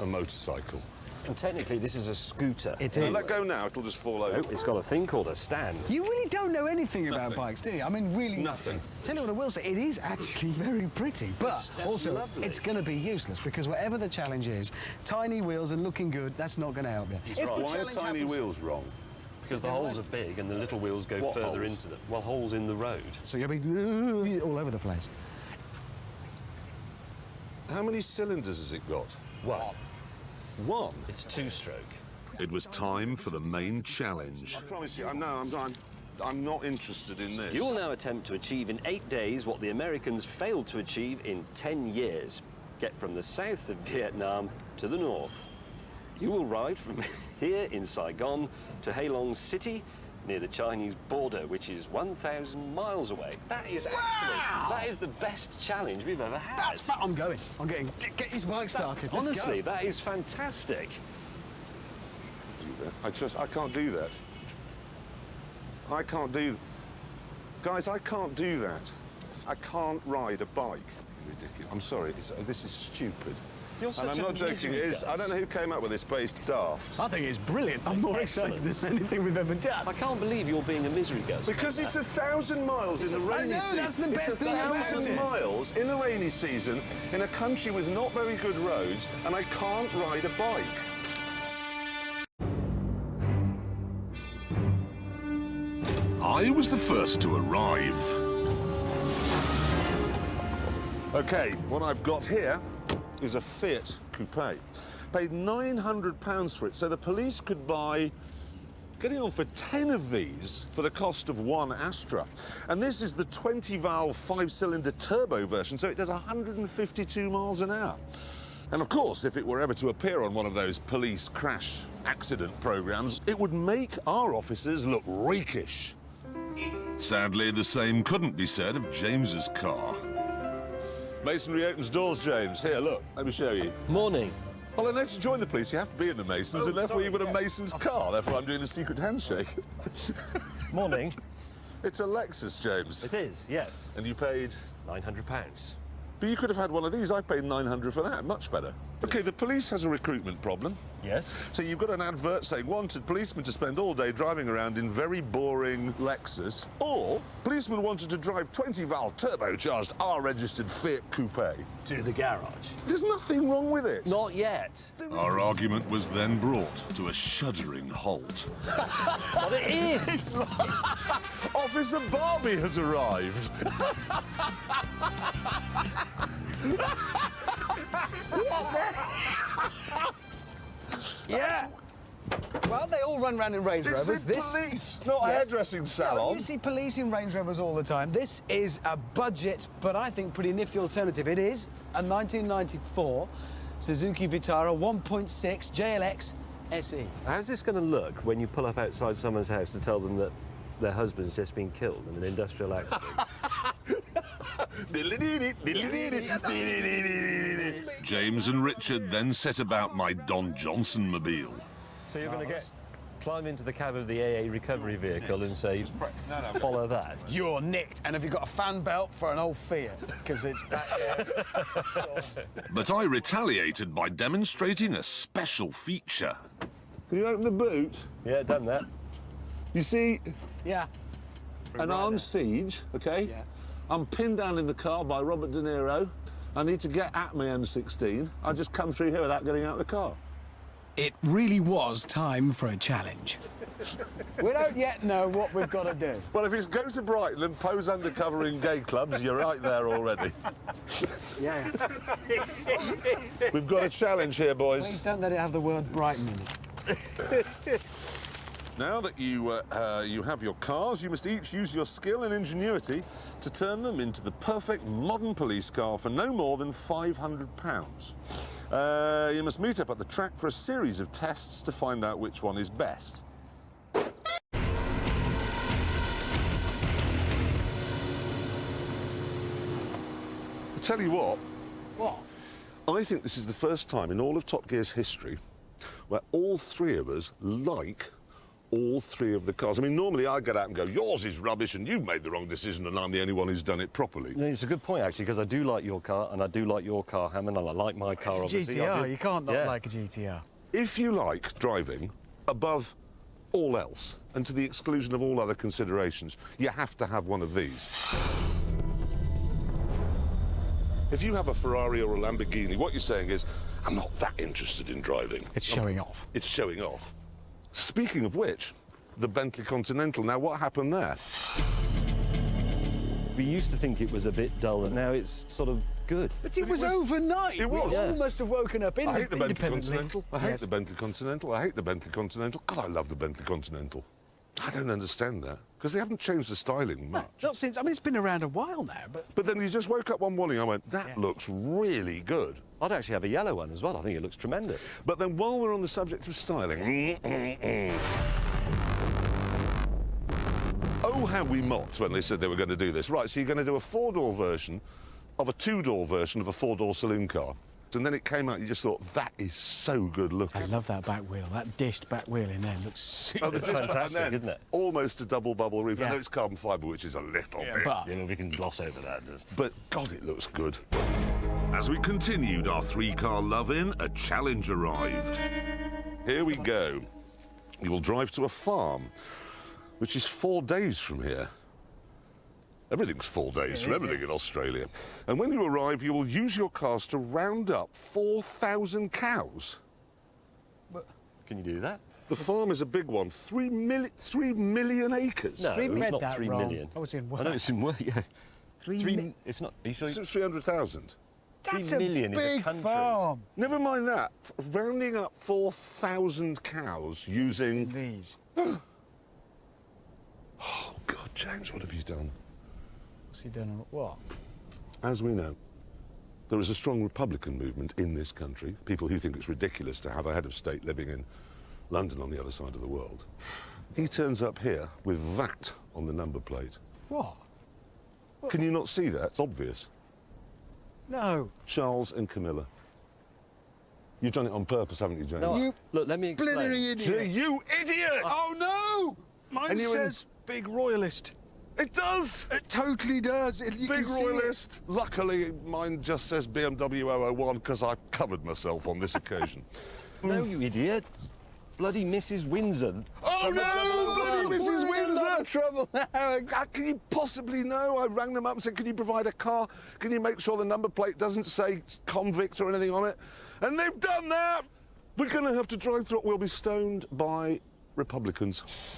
motorcycle. And technically, this is a scooter. It Now, is. let go now, it'll just fall over. Oh, it's got a thing called a stand. You really don't know anything about Nothing. bikes, do you? I mean, really Nothing. Tell you what I will say, it is actually very pretty, but That's also lovely. it's going to be useless because whatever the challenge is, tiny wheels and looking good, that's not going to help you. He's If right. the Why are challenge tiny happens- wheels wrong? Because the holes are big and the little wheels go What further holes? into them. Well, holes in the road. So you'll be all over the place. How many cylinders has it got? Well, One. it's two-stroke. It was time for the main challenge. I promise you, I'm not interested in this. You will now attempt to achieve in 8 days what the Americans failed to achieve in 10 years. Get from the south of Vietnam to the north. You will ride from here in Saigon to Halong City, near the Chinese border, which is 1,000 miles away. That is excellent. That is the best challenge we've ever had. I'm going. I'm getting. Get his bike started. Let's Honestly, go. that is fantastic. I can't do that. I can't do... Guys, I can't do that. I can't ride a bike. Ridiculous. I'm sorry, this is stupid. You're And such I'm a not joking, it is. I don't know who came up with this, but it's daft. I think it's brilliant. I'm more excited than anything we've ever done. I can't believe you're being a misery gus. Because it's 1,000 miles in the rainy know, season. that's the best thing about It's 1,000 it. miles in the rainy season in a country with not very good roads, and I can't ride a bike. I was the first to arrive. OK, what I've got here is a Fiat Coupé. Paid £900 for it, so the police could buy, getting on for 10 of these for the cost of one Astra. And this is the 20-valve, 5-cylinder turbo version, so it does 152 miles an hour. And of course, if it were ever to appear on one of those police crash accident programs, it would make our officers look rakish. Sadly, the same couldn't be said of James's car. Masonry opens doors, James. Here, look, let me show you. Morning. Well, then, to join the police, you have to be in the Masons, and therefore you've got a Mason's car. Therefore, I'm doing the secret handshake. Morning. It's a Lexus, James. It is, yes. And you paid? £900. But you could have had one of these. I paid $900 for that. Much better. OK, the police has a recruitment problem. Yes. So you've got an advert saying wanted policemen to spend all day driving around in very boring Lexus, or policemen wanted to drive 20-valve turbocharged R-registered Fiat Coupe. To the garage. There's nothing wrong with it. Not yet. Our argument was then brought to a shuddering halt. But it is! It's like... Officer Barbie has arrived. Yeah. Well, they all run around in Range It's Rovers. the police, not a hairdressing salon. No, you see police in Range Rovers all the time. This is a budget, but I think pretty nifty alternative. It is a 1994 Suzuki Vitara 1.6 JLX SE. How's this going to look when you pull up outside someone's house to tell them that their husband's just been killed in an industrial accident? James and Richard then set about my Don Johnson mobile. So you're going to climb into the cab of the AA recovery vehicle and say, follow that? You're nicked. And have you got a fan belt for an old Fiat? Because it's back there. But I retaliated by demonstrating a special feature. Can you open the boot? Yeah, done that. You see, Yeah. an armed siege, OK? Yeah. I'm pinned down in the car by Robert De Niro. I need to get at my M16. I just come through here without getting out of the car. It really was time for a challenge. We don't yet know what we've got to do. Well, if it's go to Brighton and pose undercover in gay clubs, you're right there already. Yeah. We've got a challenge here, boys. Please don't let it have the word Brighton in it. Now that you have your cars, you must each use your skill and ingenuity to turn them into the perfect modern police car for no more than £500. You must meet up at the track for a series of tests to find out which one is best. I tell you what. What? I think this is the first time in all of Top Gear's history where all three of us like all three of the cars. I mean, normally I get out and go, yours is rubbish and you've made the wrong decision and I'm the only one who's done it properly. No, it's a good point, actually, because I do like your car and I do like your car, Hammond, and I like my car, It's a obviously. GTR. You can't not like a GTR. If you like driving above all else and to the exclusion of all other considerations, you have to have one of these. If you have a Ferrari or a Lamborghini, what you're saying is, I'm not that interested in driving. It's showing off. It's showing off. Speaking of which, the Bentley Continental. Now, what happened there? We used to think it was a bit dull, and now it's sort of good. But it was overnight. It was. We all must have woken up I hate the Bentley independently. Continental. I hate the Bentley Continental. I hate the Bentley Continental. God, I love the Bentley Continental. I don't understand that, because they haven't changed the styling much. Not since, I mean, it's been around a while now, but... But then you just woke up one morning and I went, that looks really good. I'd actually have a yellow one as well. I think it looks tremendous. But then while we're on the subject of styling... Oh, how we mocked when they said they were going to do this. Right, so you're going to do a four-door version of a two-door version of a four-door saloon car. And then it came out, you just thought, that is so good looking. I love that back wheel. That dished back wheel in there looks super. Oh, It's fantastic, and then isn't it? Almost a double bubble roof. Yeah. I know it's carbon fibre, which is a little bit. But You know, we can gloss over that. But, God, it looks good. As we continued our three-car love-in, a challenge arrived. Here we go. You will drive to a farm, which is 4 days from here. Everything's 4 days from everything in Australia. And when you arrive, you will use your cars to round up 4,000 cows. Can you do that? The farm is a big one, 3 million acres. No, we it's read not that 3 wrong. million. Oh, it's in I know it's in word, yeah. It's not. Are you sure? It's 300,000. That's 3 million a is a big country. farm. Never mind that. Rounding up 4,000 cows using... These. Oh, God, James, what have you done? What's he done? What? As we know, there is a strong Republican movement in this country, people who think it's ridiculous to have a head of state living in London on the other side of the world. He turns up here with that on the number plate. What? Can you not see that? It's obvious. No. Charles and Camilla. You've done it on purpose, haven't you, James? No, You look, let me explain. Blithering idiot. You idiot! Oh, no! Mine And you says big royalist. It does! It totally does. Big royalist. Luckily, mine just says BMW 001 because I covered myself on this occasion. No, you idiot. Bloody Mrs. Windsor. Oh, no! Bloody Mrs. Windsor! Trouble now. How can you possibly know? I rang them up and said, can you provide a car? Can you make sure the number plate doesn't say convict or anything on it? And they've done that! We're going to have to drive through it. We'll be stoned by Republicans.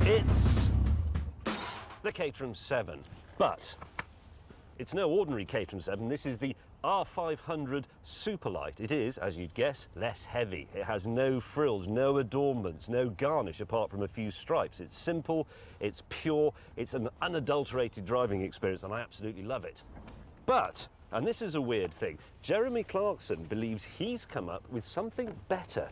It's the Caterham 7, but it's no ordinary Caterham 7. This is the R500 Superlight. It is, as you'd guess, less heavy. It has no frills, no adornments, no garnish apart from a few stripes. It's simple, it's pure, it's an unadulterated driving experience, and I absolutely love it. But, and this is a weird thing, Jeremy Clarkson believes he's come up with something better.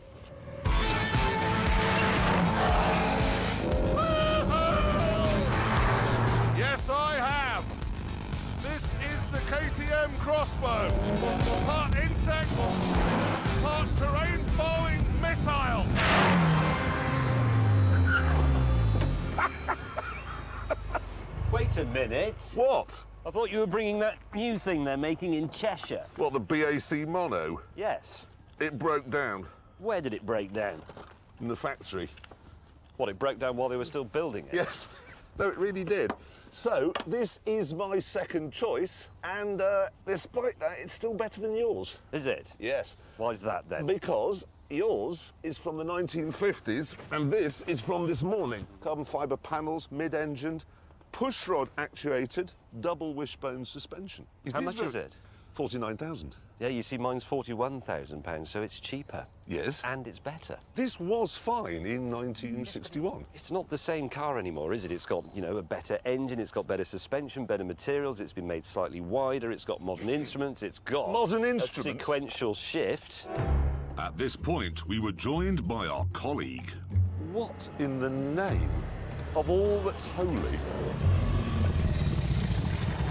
Yes, I have. This is the KTM crossbow. Part insect, part terrain-following missile. Wait a minute. What? I thought you were bringing that new thing they're making in Cheshire. What, the BAC Mono? Yes. It broke down Where did it break down? in the factory. What, it broke down while they were still building it? Yes. No, it really did. So, this is my second choice, and despite that, it's still better than yours. Is it? Yes. Why's that, then? Because yours is from the 1950s, and this is from this morning. Carbon fibre panels, mid-engined, pushrod actuated, double wishbone suspension. How much is it? 49,000. Yeah, you see, mine's £41,000, so it's cheaper. Yes. And it's better. This was fine in 1961. It's not the same car anymore, is it? It's got, you know, a better engine, it's got better suspension, better materials, it's been made slightly wider, it's got modern instruments, it's got... Modern a instruments? sequential shift. At this point, we were joined by our colleague. What in the name of all that's holy?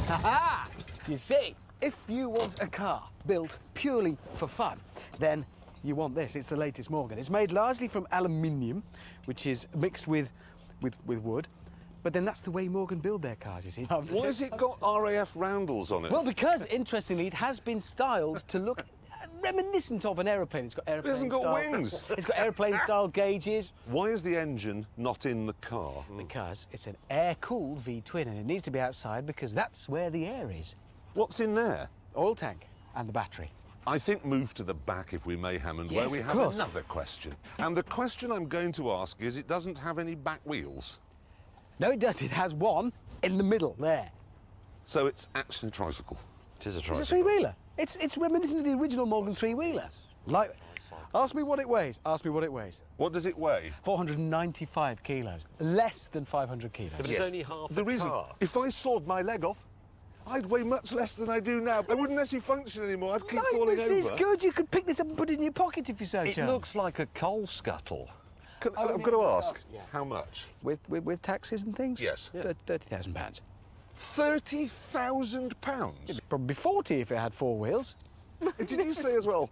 Ha-ha! You see, if you want a car built purely for fun, then you want this. It's the latest Morgan. It's made largely from aluminium, which is mixed with wood. But then that's the way Morgan build their cars, you see. Why has it got RAF roundels on it? Well, because, interestingly, it has been styled to look reminiscent of an aeroplane. It's got aeroplane hasn't got style... wings. It's got aeroplane-style gauges. Why is the engine not in the car? Because it's an air-cooled V-twin, and it needs to be outside because that's where the air is. What's in there? Oil tank and the battery. I think move to the back, if we may, Hammond, Yes, where we of have course. another question. And the question I'm going to ask is, it doesn't have any back wheels. No, it does. It has one in the middle, there. So it's actually a tricycle. It is a It's tricycle. a three-wheeler. It's reminiscent of the original Morgan three-wheeler. Like, ask me what it weighs. Ask me what it weighs. What does it weigh? 495 kilos. Less than 500 kilos. But it's only half The reason, car. if I sawed my leg off, I'd weigh much less than I do now. I wouldn't actually function anymore. I'd keep falling this over. is good. You could pick this up and put it in your pocket if you so It chose. looks like a coal scuttle. I've got to ask, how much? With taxes and things? Yes. £30,000. £30,000? It'd probably be 40 if it had four wheels. Did you say as well,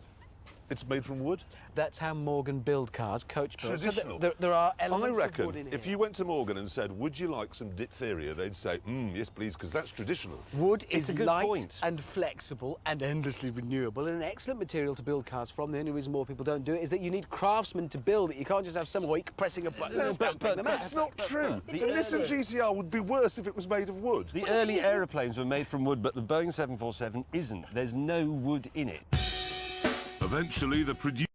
it's made from wood? That's how Morgan build cars, coach build. Traditional. So there are I elements reckon of wood in here. if you went to Morgan and said, would you like some diphtheria, they'd say, yes, please, because that's traditional. Wood It's is a good light point. and flexible and endlessly renewable and an excellent material to build cars from. The only reason more people don't do it is that you need craftsmen to build it. You can't just have some week pressing a button and stamping them That's out. not true. The Nissan GTR would be worse if it was made of wood. The early aeroplanes were made from wood, but the Boeing 747 isn't. There's no wood in it. Eventually, the producer